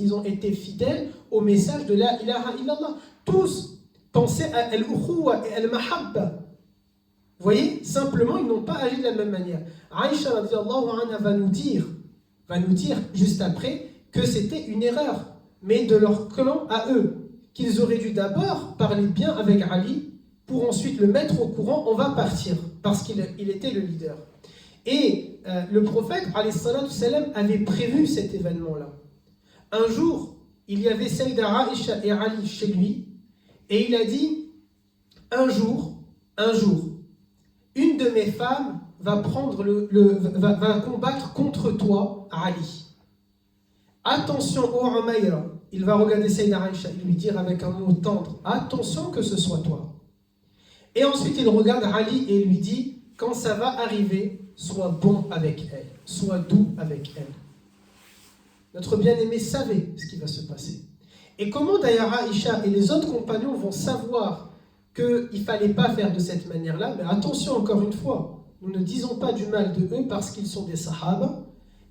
S1: ils ont été fidèles au message de la ilaha illallah. Tous pensaient à al-ukhuwa et al-mahabba. Vous voyez, simplement, ils n'ont pas agi de la même manière. Aïcha radiyallahu anha va nous dire juste après que c'était une erreur, mais de leur clan à eux, qu'ils auraient dû d'abord parler bien avec Ali pour ensuite le mettre au courant, on va partir, parce qu'il était le leader. Et le prophète alayhi salatu salam avait prévu cet événement-là. Un jour, il y avait Saïda Aïcha et Ali chez lui, et il a dit, un jour, une de mes femmes va combattre contre toi, Ali. Attention, ô Umayra, il va regarder Saïda Aïcha et lui dire avec un mot tendre, attention que ce soit toi. Et ensuite, il regarde Ali et lui dit, quand ça va arriver, sois bon avec elle, sois doux avec elle. Notre bien-aimé savait ce qui va se passer. Et comment d'ailleurs Aïcha et les autres compagnons vont savoir qu'il ne fallait pas faire de cette manière-là? Mais attention, encore une fois, nous ne disons pas du mal de eux parce qu'ils sont des sahaba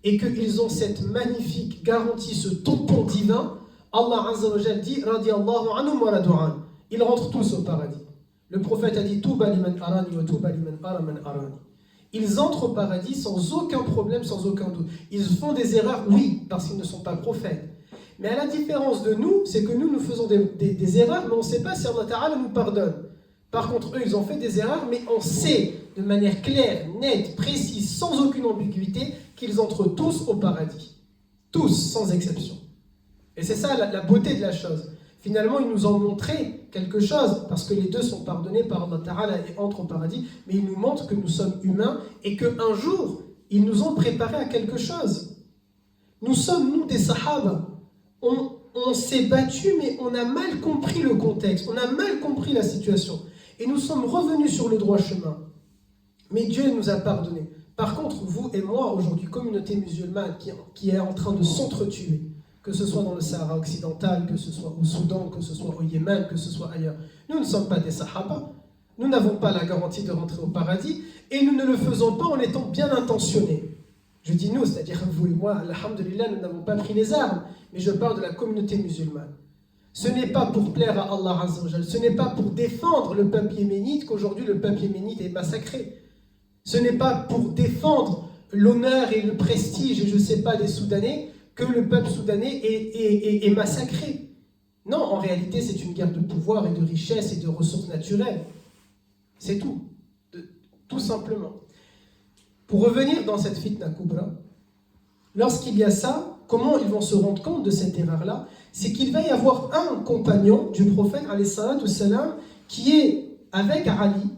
S1: et qu'ils ont cette magnifique garantie, ce tampon divin. Allah Azza wa Jal dit, radiyallahu anhum wa radu an. Ils rentrent tous au paradis. Le prophète a dit, Touba liman arani wa touba liman ara man arani. Ils entrent au paradis sans aucun problème, sans aucun doute. Ils font des erreurs, oui, parce qu'ils ne sont pas prophètes. Mais à la différence de nous, c'est que nous faisons des erreurs, mais on ne sait pas si Allah Ta'ala nous pardonne. Par contre, eux, ils ont fait des erreurs, mais on sait de manière claire, nette, précise, sans aucune ambiguïté, qu'ils entrent tous au paradis. Tous, sans exception. Et c'est ça la beauté de la chose. Finalement, ils nous ont montré quelque chose, parce que les deux sont pardonnés par Allah Ta'ala et entrent au paradis, mais ils nous montrent que nous sommes humains et qu'un jour, ils nous ont préparé à quelque chose. Nous sommes, nous, des sahaba. On s'est battu, mais on a mal compris le contexte, on a mal compris la situation. Et nous sommes revenus sur le droit chemin. Mais Dieu nous a pardonné. Par contre, vous et moi, aujourd'hui, communauté musulmane qui est en train de s'entretuer, que ce soit dans le Sahara occidental, que ce soit au Soudan, que ce soit au Yémen, que ce soit ailleurs. Nous ne sommes pas des Sahaba, nous n'avons pas la garantie de rentrer au paradis, et nous ne le faisons pas en étant bien intentionnés. Je dis nous, c'est-à-dire vous et moi, alhamdulillah, nous n'avons pas pris les armes, mais je parle de la communauté musulmane. Ce n'est pas pour plaire à Allah Azza wa Jal, ce n'est pas pour défendre le peuple yéménite qu'aujourd'hui le peuple yéménite est massacré. Ce n'est pas pour défendre l'honneur et le prestige, et je ne sais pas, des Soudanais, que le peuple soudanais est massacré. Non, en réalité, c'est une guerre de pouvoir et de richesse et de ressources naturelles. C'est tout. Tout simplement. Pour revenir dans cette fitna kubra, lorsqu'il y a ça, comment ils vont se rendre compte de cette erreur-là? C'est qu'il va y avoir un compagnon du prophète, alayhi salatu wassalam, qui est avec Ali,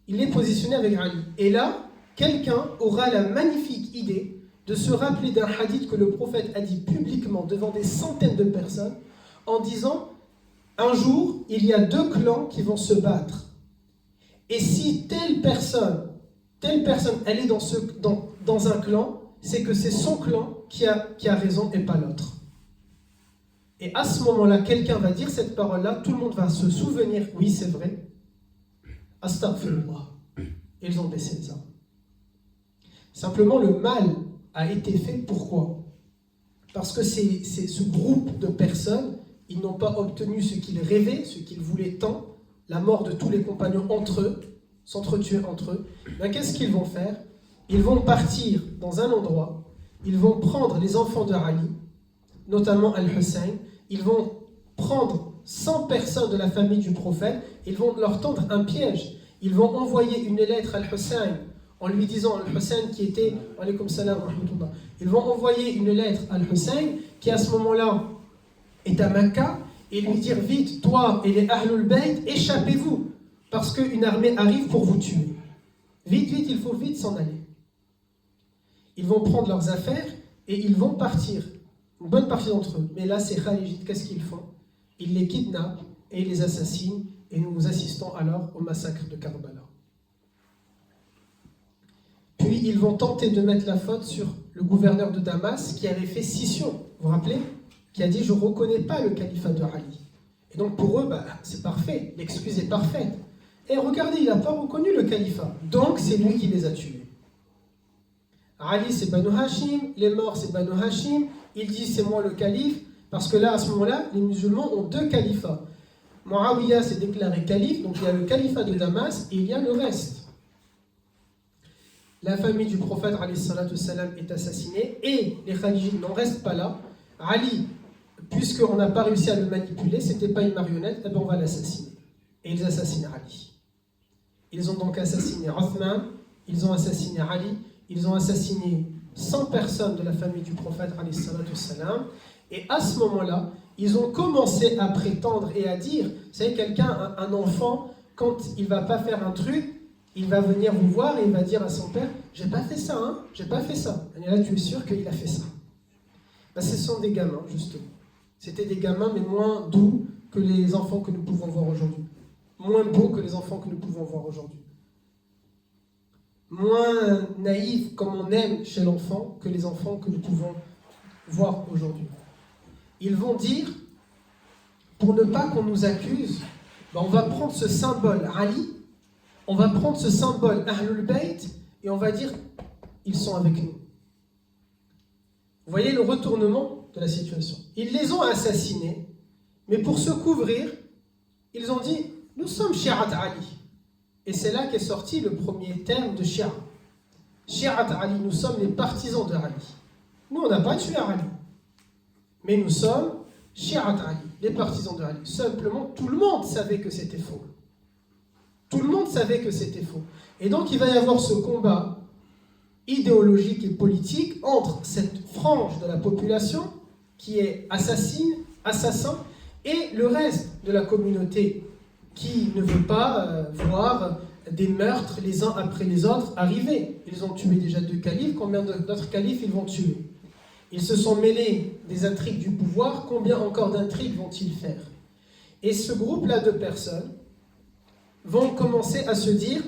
S1: il est positionné avec Ali. Et là, quelqu'un aura la magnifique idée de se rappeler d'un hadith que le prophète a dit publiquement devant des centaines de personnes, en disant, un jour, il y a deux clans qui vont se battre. Et si telle personne, elle est dans un clan, c'est que c'est son clan qui a raison et pas l'autre. Et à ce moment-là, quelqu'un va dire cette parole-là, tout le monde va se souvenir, oui, c'est vrai. Astaghfirullah. Et ils ont baissé les armes. Simplement, le mal a été fait, pourquoi? Parce que c'est ce groupe de personnes, ils n'ont pas obtenu ce qu'ils rêvaient, ce qu'ils voulaient tant, la mort de tous les compagnons entre eux, s'entretuer entre eux. Ben, qu'est-ce qu'ils vont faire? Ils vont partir dans un endroit, ils vont prendre les enfants de Ali, notamment Al-Hussein, ils vont prendre 100 personnes de la famille du prophète, ils vont leur tendre un piège, ils vont envoyer une lettre à Al-Hussein en lui disant, Al-Hussein qui était, alaykoum salam wa rahmatullah, ils vont envoyer une lettre à Al-Hussein qui à ce moment-là est à Mecca et lui dire, vite, toi et les Ahlul Bayt, échappez-vous, parce qu'une armée arrive pour vous tuer. Vite, vite, il faut vite s'en aller. Ils vont prendre leurs affaires et ils vont partir. Une bonne partie d'entre eux. Mais là, c'est Khalijid, qu'est-ce qu'ils font? Ils les kidnappent et ils les assassinent. Et nous assistons alors au massacre de Karbala. Puis, ils vont tenter de mettre la faute sur le gouverneur de Damas qui avait fait scission. Vous vous rappelez? Qui a dit, je ne reconnais pas le califat de Ali. Et donc, pour eux, c'est parfait. L'excuse est parfaite. Et regardez, il n'a pas reconnu le califat. Donc, c'est lui qui les a tués. Ali, c'est Banu Hashim. Les morts, c'est Banu Hashim. Il dit, c'est moi le calife. Parce que là, à ce moment-là, les musulmans ont deux califats. Muawiyah s'est déclaré calife. Donc, il y a le califat de Damas et il y a le reste. La famille du prophète alayhi salatu wassalam, est assassinée. Et les Khalijides n'en restent pas là. Ali, puisqu'on n'a pas réussi à le manipuler, c'était pas une marionnette, eh bien on va l'assassiner. Et ils assassinent Ali. Ils ont donc assassiné Othman, ils ont assassiné Ali, ils ont assassiné 100 personnes de la famille du prophète alayhi salatu wassalam. Et à ce moment-là, ils ont commencé à prétendre et à dire, vous savez, quelqu'un, un enfant, quand il ne va pas faire un truc, il va venir vous voir et il va dire à son père, j'ai pas fait ça, hein, j'ai pas fait ça. Et là, tu es sûr qu'il a fait ça. Ben, ce sont des gamins, justement. C'était des gamins, mais moins doux que les enfants que nous pouvons voir aujourd'hui. Moins beaux que les enfants que nous pouvons voir aujourd'hui. Moins naïfs comme on aime chez l'enfant que les enfants que nous pouvons voir aujourd'hui. Ils vont dire, pour ne pas qu'on nous accuse, ben on va prendre ce symbole Ali, on va prendre ce symbole Ahlul Bayt, et on va dire, ils sont avec nous. Vous voyez le retournement de la situation. Ils les ont assassinés, mais pour se couvrir, ils ont dit, nous sommes Shi'at Ali. Et c'est là qu'est sorti le premier terme de Shi'a. Shi'at Ali, nous sommes les partisans de Ali. Nous, on n'a pas tué Ali. Mais nous sommes Shi'at Ali, les partisans de Ali. Simplement, tout le monde savait que c'était faux. Tout le monde savait que c'était faux. Et donc, il va y avoir ce combat idéologique et politique entre cette frange de la population qui est assassin, et le reste de la communauté qui ne veut pas voir des meurtres les uns après les autres arriver. Ils ont tué déjà 2 califes, combien d'autres califes ils vont tuer? Ils se sont mêlés des intrigues du pouvoir, combien encore d'intrigues vont-ils faire? Et ce groupe-là de personnes vont commencer à se dire,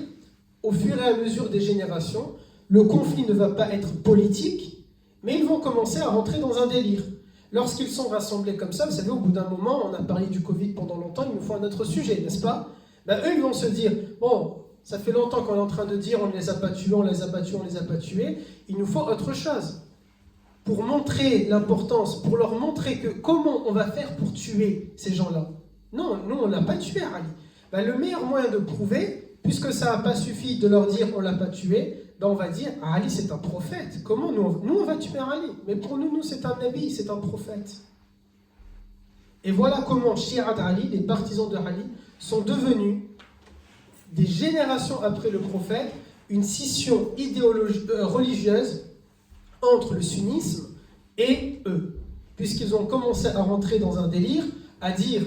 S1: au fur et à mesure des générations, le conflit ne va pas être politique, mais ils vont commencer à rentrer dans un délire. lorsqu'ils sont rassemblés comme ça, vous savez, au bout d'un moment, on a parlé du Covid pendant longtemps, il nous faut un autre sujet, n'est-ce pas? Eux, ils vont se dire, bon, ça fait longtemps qu'on est en train de dire on ne les a pas tués, on les a pas tués, on les a pas tués, il nous faut autre chose. Pour montrer l'importance, pour leur montrer que comment on va faire pour tuer ces gens-là. Non, nous, on n'a pas tué Ali. Le meilleur moyen de prouver, puisque ça n'a pas suffi de leur dire on ne l'a pas tué, on va dire Ali c'est un prophète. Comment nous on va tuer Ali? Mais pour nous c'est un nabi, c'est un prophète. Et voilà comment Shi'at Ali, les partisans de Ali, sont devenus, des générations après le prophète, une scission religieuse entre le sunnisme et eux. Puisqu'ils ont commencé à rentrer dans un délire, à dire,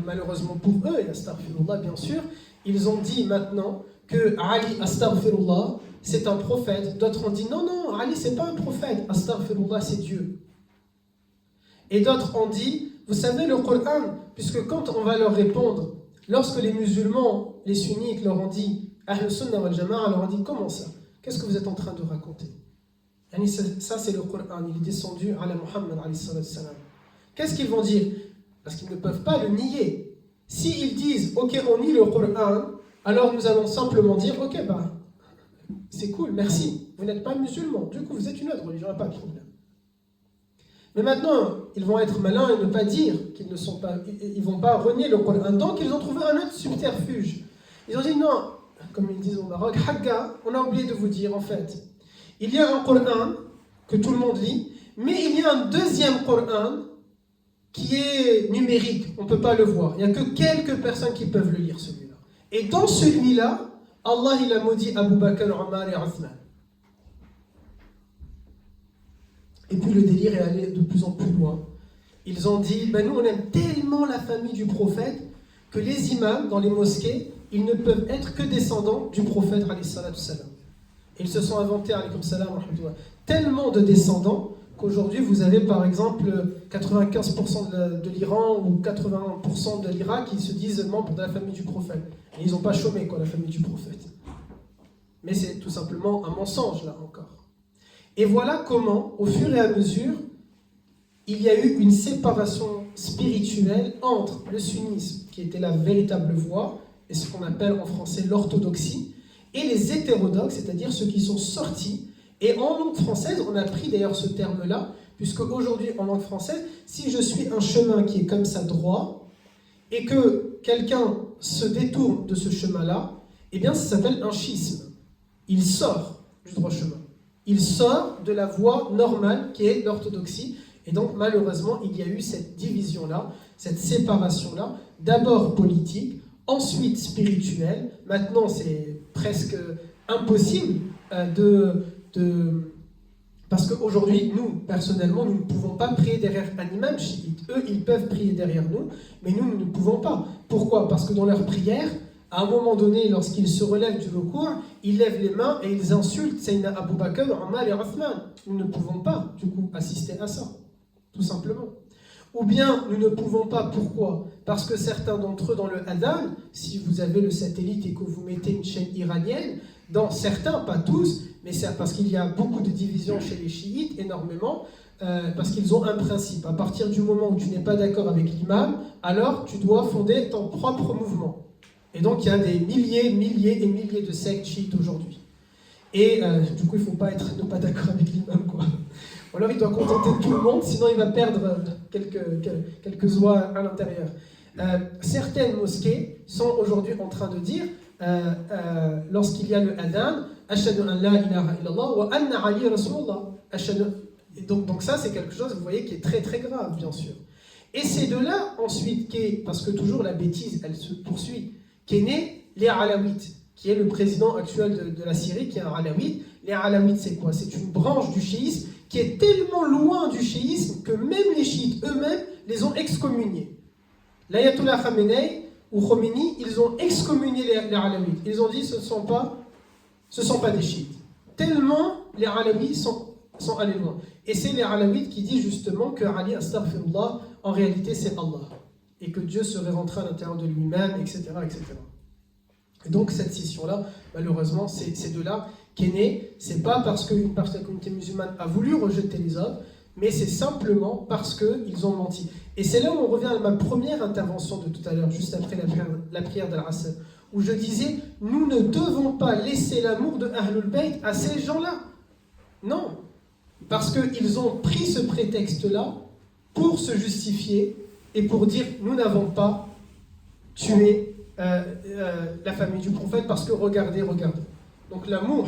S1: malheureusement pour eux, et astaghfirullah bien sûr, ils ont dit maintenant que Ali, astaghfirullah, c'est un prophète. D'autres ont dit non, Ali c'est pas un prophète, astaghfirullah c'est Dieu. Et d'autres ont dit, vous savez le Coran, puisque quand on va leur répondre, lorsque les musulmans, les sunnites leur ont dit, Ahl Sunnah wal Jama'a leur ont dit, comment ça? Qu'est-ce que vous êtes en train de raconter? Ça c'est le Coran, il est descendu à la Muhammad alayhi salam. Qu'est-ce qu'ils vont dire? Parce qu'ils ne peuvent pas le nier. S'ils disent, ok, on nie le Coran, alors nous allons simplement dire, ok, c'est cool, merci. Vous n'êtes pas musulman, du coup vous êtes une autre religion, il n'y a pas de problème. Mais maintenant, ils vont être malins et ne pas dire qu'ils ne sont pas, ils ne vont pas renier le Coran. Donc ils ont trouvé un autre subterfuge. Ils ont dit non, comme ils disent au Maroc, Hagga, on a oublié de vous dire en fait. Il y a un Coran que tout le monde lit, mais il y a un deuxième Coran qui est numérique, on ne peut pas le voir. Il n'y a que quelques personnes qui peuvent le lire, celui-là. Et dans celui-là, Allah il a maudit Abu Bakr, Omar et Othman. Et puis le délire est allé de plus en plus loin. Ils ont dit, nous on aime tellement la famille du prophète que les imams dans les mosquées, ils ne peuvent être que descendants du prophète alayhi salatu salam. Ils se sont inventés alaykum salam tellement de descendants qu'aujourd'hui vous avez par exemple 95% de l'Iran ou 80% de l'Irak qui se disent membres de la famille du prophète. Et ils n'ont pas chômé la famille du prophète. Mais c'est tout simplement un mensonge là encore. Et voilà comment, au fur et à mesure, il y a eu une séparation spirituelle entre le sunnisme, qui était la véritable voie, et ce qu'on appelle en français l'orthodoxie, et les hétérodoxes, c'est-à-dire ceux qui sont sortis. Et en langue française, on a pris d'ailleurs ce terme-là, puisque aujourd'hui, en langue française, si je suis un chemin qui est comme ça droit, et que quelqu'un se détourne de ce chemin-là, eh bien ça s'appelle un schisme. Il sort du droit chemin. Il sort de la voie normale qui est l'orthodoxie. Et donc malheureusement, il y a eu cette division-là, cette séparation-là, d'abord politique, ensuite spirituelle. Maintenant, c'est presque impossible parce qu'aujourd'hui, nous, personnellement, nous ne pouvons pas prier derrière un imam chiite. Eux, ils peuvent prier derrière nous, mais nous ne pouvons pas. Pourquoi? Parce que dans leur prière, à un moment donné, lorsqu'ils se relèvent du recours, ils lèvent les mains et ils insultent Sayyidina Abu Bakr, Omar et Othman. Nous ne pouvons pas, du coup, assister à ça, tout simplement. Ou bien, nous ne pouvons pas, pourquoi? Parce que certains d'entre eux, dans le Adhan, si vous avez le satellite et que vous mettez une chaîne iranienne, dans certains, pas tous, mais c'est parce qu'il y a beaucoup de divisions chez les chiites, énormément, parce qu'ils ont un principe. À partir du moment où tu n'es pas d'accord avec l'imam, alors tu dois fonder ton propre mouvement. Et donc il y a des milliers et milliers de sectes chiites aujourd'hui. Et du coup, il ne faut pas être pas d'accord avec l'imam, quoi. Ou alors il doit contenter tout le monde, sinon il va perdre quelques oies à l'intérieur. Certaines mosquées sont aujourd'hui en train de dire, lorsqu'il y a le adhan, Ashhadu an la ilaha illallah wa anna Ali Rasulullah. Donc ça, c'est quelque chose, vous voyez, qui est très très grave, bien sûr. Et c'est de là, ensuite, parce que toujours la bêtise, elle se poursuit, qu'est né les Alawites, qui est le président actuel de la Syrie, qui est un Alawite. Les Alawites, c'est quoi? C'est une branche du chiisme qui est tellement loin du chiisme que même les chiites eux-mêmes les ont excommuniés. L'ayatollah Khamenei ou Khomeini, ils ont excommunié les Alawites. Ils ont dit ce ne sont pas des chiites. Tellement les Alawites sont allés loin. Et c'est les Alawites qui disent justement que Ali, astaghfirullah, en réalité c'est Allah. Et que Dieu serait rentré à l'intérieur de lui-même, etc., etc. Et donc cette scission-là, malheureusement, c'est de là qu'est née. C'est pas parce qu'une partie de la communauté musulmane a voulu rejeter les autres, mais c'est simplement parce qu'ils ont menti. Et c'est là où on revient à ma première intervention de tout à l'heure, juste après la prière d'Al-Asr, où je disais, nous ne devons pas laisser l'amour de Ahlul Bayt à ces gens-là. Non, parce qu'ils ont pris ce prétexte-là pour se justifier et pour dire, nous n'avons pas tué la famille du prophète, parce que regardez. Donc l'amour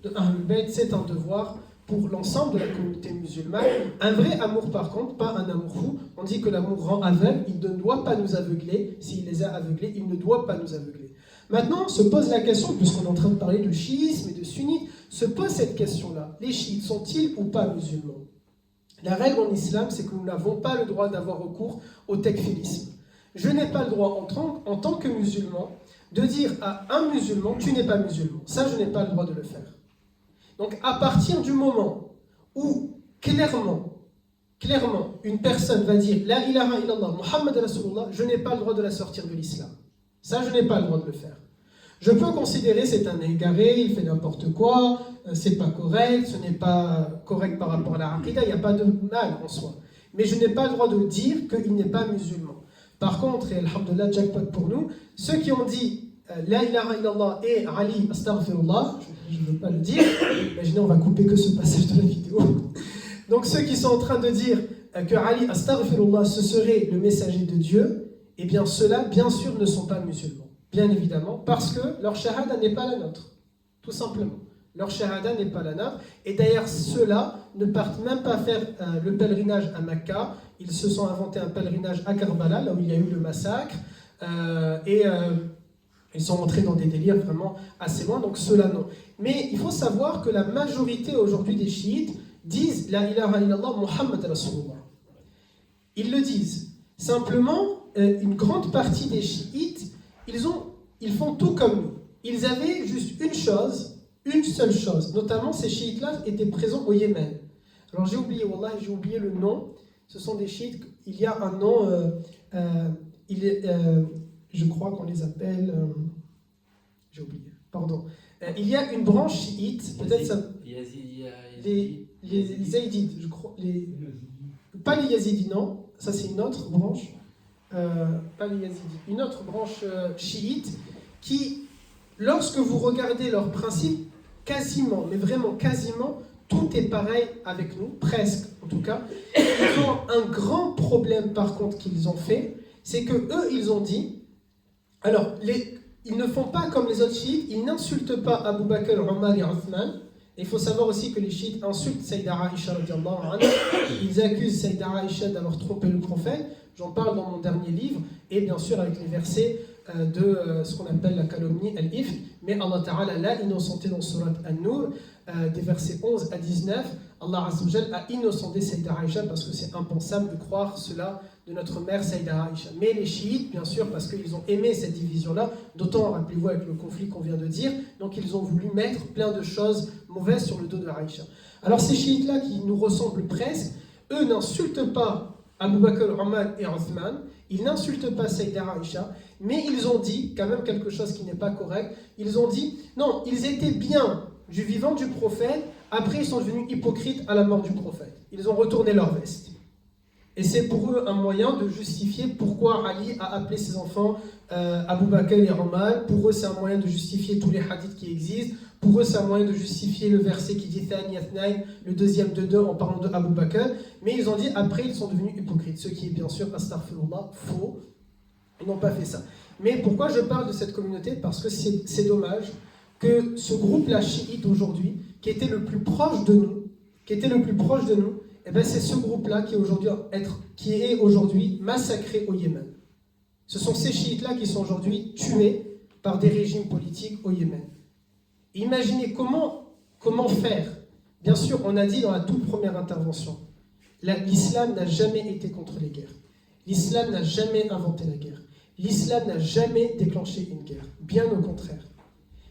S1: de Ahlul Bayt, c'est un devoir pour l'ensemble de la communauté musulmane. Un vrai amour par contre, pas un amour fou. On dit que l'amour rend aveugle, il ne doit pas nous aveugler. S'il les a aveuglés, il ne doit pas nous aveugler. Maintenant, se pose la question, puisqu'on est en train de parler de chiisme et de sunnisme, se pose cette question-là. Les chiites sont-ils ou pas musulmans? La règle en islam, c'est que nous n'avons pas le droit d'avoir recours au takfirisme. Je n'ai pas le droit en tant que musulman de dire à un musulman, tu n'es pas musulman. Ça, je n'ai pas le droit de le faire. Donc, à partir du moment où, clairement, une personne va dire « La ilaha illallah, Muhammad Rasulullah », je n'ai pas le droit de la sortir de l'islam. Ça, je n'ai pas le droit de le faire. Je peux considérer c'est un égaré, il fait n'importe quoi, c'est pas correct, ce n'est pas correct par rapport à la aqida, il n'y a pas de mal en soi. Mais je n'ai pas le droit de dire qu'il n'est pas musulman. Par contre, et alhamdoulilah, jackpot pour nous, ceux qui ont dit La ilaha illallah et Ali astaghfirullah, je ne veux pas le dire, imaginez, on va couper que ce passage de la vidéo. Donc ceux qui sont en train de dire que Ali astaghfirullah ce serait le messager de Dieu, eh bien ceux-là, bien sûr, ne sont pas musulmans. Bien évidemment, parce que leur shahada n'est pas la nôtre. Tout simplement. Leur shahada n'est pas la nôtre. Et d'ailleurs, ceux-là ne partent même pas faire le pèlerinage à Mecca. Ils se sont inventés un pèlerinage à Karbala, là où il y a eu le massacre. Ils sont entrés dans des délires vraiment assez loin, donc ceux-là non. Mais il faut savoir que la majorité aujourd'hui des chiites disent La ilaha illallah Muhammad Rasulullah. Ils le disent. Simplement, une grande partie des chiites, ils font tout comme nous. Ils avaient juste une seule chose. Notamment, ces chiites-là étaient présents au Yémen. Alors j'ai oublié le nom. Ce sont des chiites, il y a un nom, je crois qu'on les appelle, j'ai oublié, pardon. Il y a une branche chiite, peut-être ça... Les Zaydides, je crois. Pas les Yazidis, non, ça c'est une autre branche. Pas les Yazidis, une autre branche chiite qui, lorsque vous regardez leurs principes, quasiment, mais vraiment quasiment, tout est pareil avec nous, presque en tout cas. Ils ont un grand problème par contre qu'ils ont fait, c'est que eux ils ont dit, alors ils ne font pas comme les autres chiites, ils n'insultent pas Abu Bakr, Omar et Othman. Il faut savoir aussi que les chiites insultent Sayyida Aïcha radiallahu anha. Ils accusent Sayyida Aïcha d'avoir trompé le prophète. J'en parle dans mon dernier livre, et bien sûr avec les versets de ce qu'on appelle la calomnie, al-ifk. Mais Allah Ta'ala l'a innocenté dans Surat An-Nur, des versets 11 à 19. Allah Azza wa Jal a innocenté Sayyida Aïcha parce que c'est impensable de croire cela de notre mère Sayyida Aïcha. Mais les chiites, bien sûr, parce qu'ils ont aimé cette division-là, d'autant, rappelez-vous, avec le conflit qu'on vient de dire, donc ils ont voulu mettre plein de choses mauvaises sur le dos de Aïcha. Alors ces chiites-là qui nous ressemblent presque, eux n'insultent pas Abu Bakr, Omar et Othman, ils n'insultent pas Sayyida Aïcha, mais ils ont dit, quand même quelque chose qui n'est pas correct, ils ont dit, non, ils étaient bien du vivant du prophète, après ils sont devenus hypocrites à la mort du prophète. Ils ont retourné leur veste. Et c'est pour eux un moyen de justifier pourquoi Ali a appelé ses enfants Abu Bakr et Omar. Pour eux, c'est un moyen de justifier tous les hadiths qui existent. Pour eux, c'est un moyen de justifier le verset qui dit Thani Athnaïn, le deuxième de deux, en parlant de Abu Bakr. Mais ils ont dit, après, ils sont devenus hypocrites. Ce qui est bien sûr, astaghfirullah, faux. Ils n'ont pas fait ça. Mais pourquoi je parle de cette communauté? Parce que c'est dommage que ce groupe-là, chiite aujourd'hui, qui était le plus proche de nous, eh bien, c'est ce groupe-là qui est aujourd'hui massacré au Yémen. Ce sont ces chiites-là qui sont aujourd'hui tués par des régimes politiques au Yémen. Imaginez comment faire. Bien sûr, on a dit dans la toute première intervention, l'islam n'a jamais été contre les guerres. L'islam n'a jamais inventé la guerre. L'islam n'a jamais déclenché une guerre. Bien au contraire.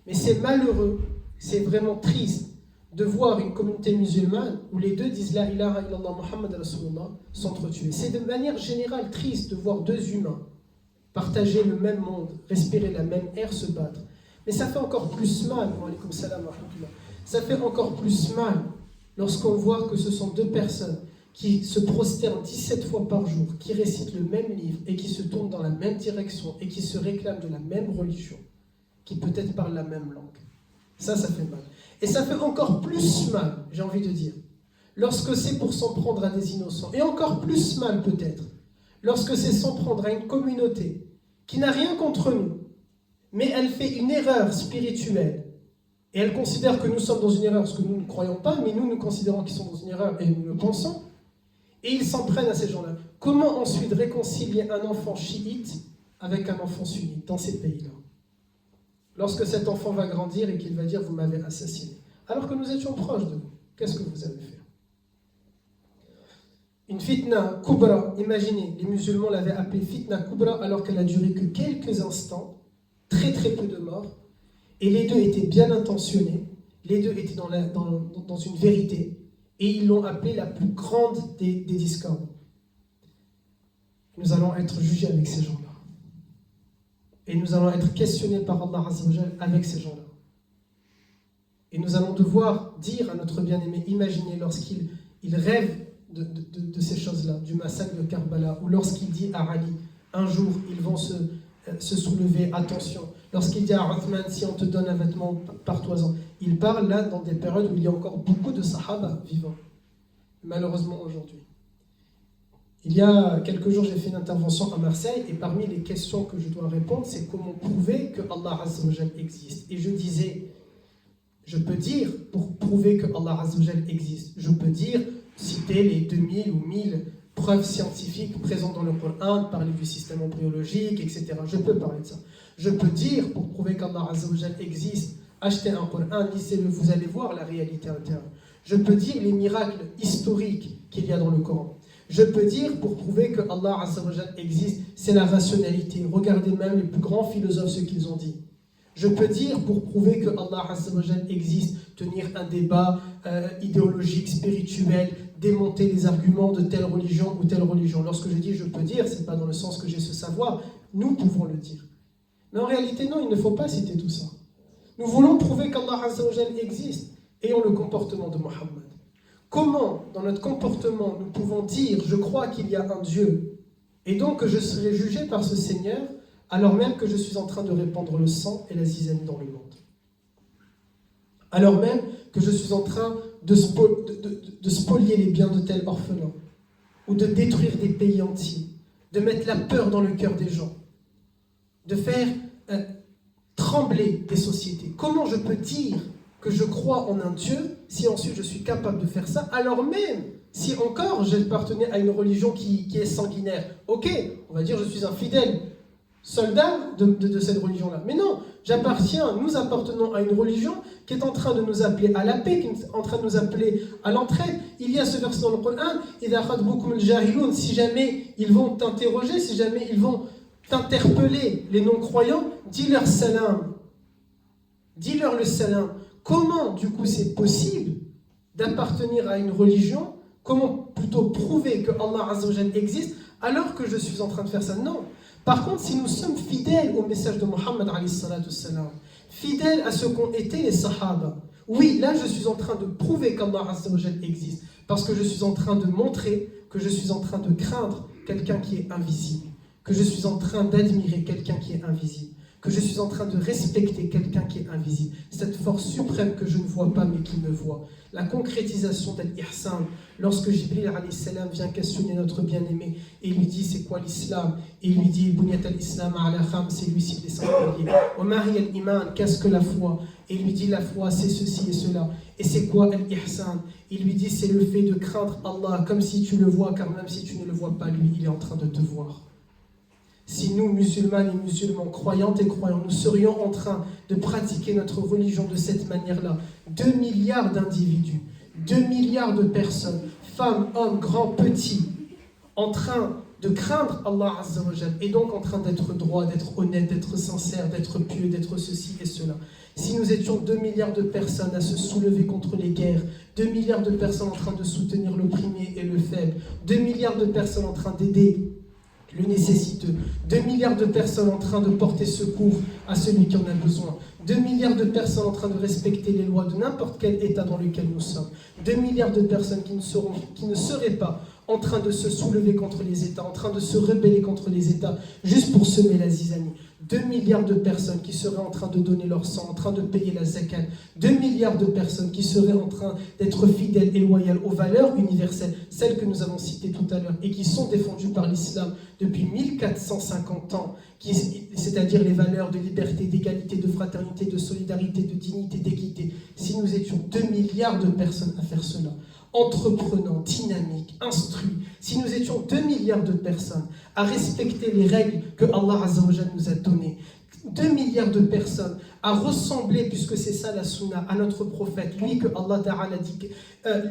S1: Mais c'est malheureux, c'est vraiment triste de voir une communauté musulmane où les deux disent La ilaha illallah Muhammad Rasulullah s'entretuer. C'est de manière générale triste de voir deux humains partager le même monde, respirer la même air, se battre. Mais ça fait encore plus mal, ça fait encore plus mal lorsqu'on voit que ce sont deux personnes qui se prosternent 17 fois par jour, qui récitent le même livre et qui se tournent dans la même direction et qui se réclament de la même religion, qui peut-être parlent la même langue. Ça fait mal. Et ça fait encore plus mal, j'ai envie de dire, lorsque c'est pour s'en prendre à des innocents. Et encore plus mal peut-être, lorsque c'est s'en prendre à une communauté qui n'a rien contre nous, mais elle fait une erreur spirituelle. Et elle considère que nous sommes dans une erreur, ce que nous ne croyons pas, mais nous considérons qu'ils sont dans une erreur et nous le pensons. Et ils s'en prennent à ces gens-là. Comment ensuite réconcilier un enfant chiite avec un enfant sunnite dans ces pays-là? Lorsque cet enfant va grandir et qu'il va dire « vous m'avez assassiné », alors que nous étions proches de vous, qu'est-ce que vous avez fait? Une fitna kubra, imaginez, les musulmans l'avaient appelée fitna kubra alors qu'elle a duré que quelques instants, très très peu de morts, et les deux étaient bien intentionnés, les deux étaient dans une vérité, et ils l'ont appelée la plus grande des discordes. Nous allons être jugés avec ces gens-là. Et nous allons être questionnés par Allah Azza wa Jal avec ces gens-là. Et nous allons devoir dire à notre bien-aimé, imaginez lorsqu'il rêve de ces choses-là, du massacre de Karbala, ou lorsqu'il dit à Ali, un jour ils vont se soulever, attention. Lorsqu'il dit à Uthman, si on te donne un vêtement, pars-toi-en. Il parle là dans des périodes où il y a encore beaucoup de sahaba vivants. Malheureusement aujourd'hui. Il y a quelques jours, j'ai fait une intervention à Marseille et parmi les questions que je dois répondre, c'est comment prouver que Allah Azza wa Jal existe. Et je disais, je peux dire, pour prouver que Allah Azza wa Jal existe, je peux dire, citer les 2000 ou 1000 preuves scientifiques présentes dans le Coran, parler du système embryologique, etc. Je peux parler de ça. Je peux dire, pour prouver qu'Allah Azza wa Jal existe, achetez un Coran, lisez-le, vous allez voir la réalité interne. Je peux dire les miracles historiques qu'il y a dans le Coran. Je peux dire, pour prouver que Allah Azza wa Jal existe, c'est la rationalité. Regardez même les plus grands philosophes ce qu'ils ont dit. Je peux dire, pour prouver que Allah Azza wa Jal existe, tenir un débat idéologique, spirituel, démonter les arguments de telle religion ou telle religion. Lorsque je dis je peux dire, ce n'est pas dans le sens que j'ai ce savoir, nous pouvons le dire. Mais en réalité, non, il ne faut pas citer tout ça. Nous voulons prouver qu'Allah Azza wa Jal existe. Ayons le comportement de Mohammed. Comment, dans notre comportement, nous pouvons dire « je crois qu'il y a un Dieu » et donc que je serai jugé par ce Seigneur alors même que je suis en train de répandre le sang et la zizanie dans le monde. Alors même que je suis en train de spolier les biens de tel orphelin ou de détruire des pays entiers, de mettre la peur dans le cœur des gens, de faire trembler des sociétés. Comment je peux dire que je crois en un Dieu, si ensuite je suis capable de faire ça, alors même si encore j'appartenais à une religion qui est sanguinaire. Ok, on va dire je suis un fidèle soldat de cette religion-là. Mais non, nous appartenons à une religion qui est en train de nous appeler à la paix, qui est en train de nous appeler à l'entraide. Il y a ce verset dans le Coran, si jamais ils vont t'interroger, si jamais ils vont t'interpeller, les non-croyants, dis-leur salam. Dis-leur le salam. Comment, du coup, c'est possible d'appartenir à une religion? Comment plutôt prouver que Allah Azza wa Jal existe alors que je suis en train de faire ça? Non. Par contre, si nous sommes fidèles au message de Mohammed, fidèles à ce qu'ont été les Sahaba, oui, là, je suis en train de prouver qu'Allah Azza wa Jal existe. Parce que je suis en train de montrer que je suis en train de craindre quelqu'un qui est invisible. Que je suis en train d'admirer quelqu'un qui est invisible. Que je suis en train de respecter quelqu'un qui est invisible. Cette force suprême que je ne vois pas mais qui me voit. La concrétisation d'Al-Ihsan. Lorsque Jibril alayhi salam vient questionner notre bien-aimé et lui dit c'est quoi l'islam? Et il lui dit Bunyat al-Islam ala kham, c'est lui cible les 5 piliers. Omar al-Iman, qu'est-ce que la foi? Et il lui dit la foi c'est ceci et cela. Et c'est quoi Al-Ihsan? Il lui dit c'est le fait de craindre Allah comme si tu le vois, car même si tu ne le vois pas, lui il est en train de te voir. Si nous, musulmanes et musulmans, croyantes et croyants, nous serions en train de pratiquer notre religion de cette manière-là, 2 milliards d'individus, 2 milliards de personnes, femmes, hommes, grands, petits, en train de craindre Allah Azza wa Jal, et donc en train d'être droit, d'être honnête, d'être sincère, d'être pieux, d'être ceci et cela. Si nous étions 2 milliards de personnes à se soulever contre les guerres, 2 milliards de personnes en train de soutenir l'opprimé et le faible, 2 milliards de personnes en train d'aider le nécessiteux, 2 milliards de personnes en train de porter secours à celui qui en a besoin, 2 milliards de personnes en train de respecter les lois de n'importe quel État dans lequel nous sommes. 2 milliards de personnes qui ne seraient pas en train de se soulever contre les États, en train de se rebeller contre les États, juste pour semer la zizanie. 2 milliards de personnes qui seraient en train de donner leur sang, en train de payer la zakat. 2 milliards de personnes qui seraient en train d'être fidèles et loyales aux valeurs universelles, celles que nous avons citées tout à l'heure, et qui sont défendues par l'islam depuis 1450 ans, c'est-à-dire les valeurs de liberté, d'égalité, de fraternité, de solidarité, de dignité, d'équité. Si nous étions 2 milliards de personnes à faire cela, entreprenants, dynamiques, instruits, si nous étions 2 milliards de personnes à respecter les règles que Allah Azza wa Jalla nous a données, 2 milliards de personnes à ressembler, puisque c'est ça la sunna, à notre prophète, lui que Allah Ta'ala dit,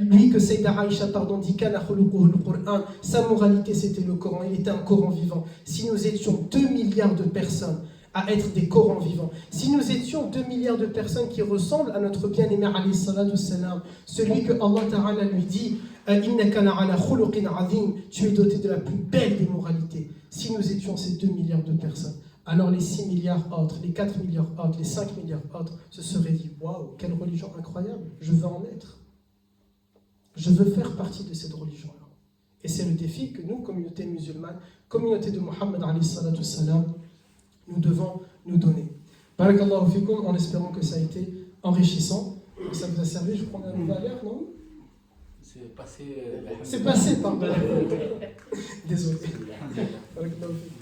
S1: lui que Sayyidah Aïcha dit kana khuluquhu al-Qur'an, sa moralité c'était le Coran, il était un Coran vivant. Si nous étions 2 milliards de personnes à être des Corans vivants, si nous étions 2 milliards de personnes qui ressemblent à notre bien-aimé alayhi salatu salam, celui que Allah Ta'ala lui dit innaka la'ala khuluqin azim, tu es doté de la plus belle des moralités. Si nous étions ces 2 milliards de personnes, alors les 6 milliards autres, les 4 milliards autres, les 5 milliards autres se seraient dit waouh, quelle religion incroyable, je veux en être. Je veux faire partie de cette religion-là. Et c'est le défi que nous, communauté musulmane, communauté de Mohammed alayhi salatu salam, nous devons nous donner. Barakallahu fikum, en espérant que ça a été enrichissant. Ça vous a servi, je prends un nouveau verre, non?
S2: C'est passé.
S1: C'est passé, pardon. Désolé. Barakallahu fikum.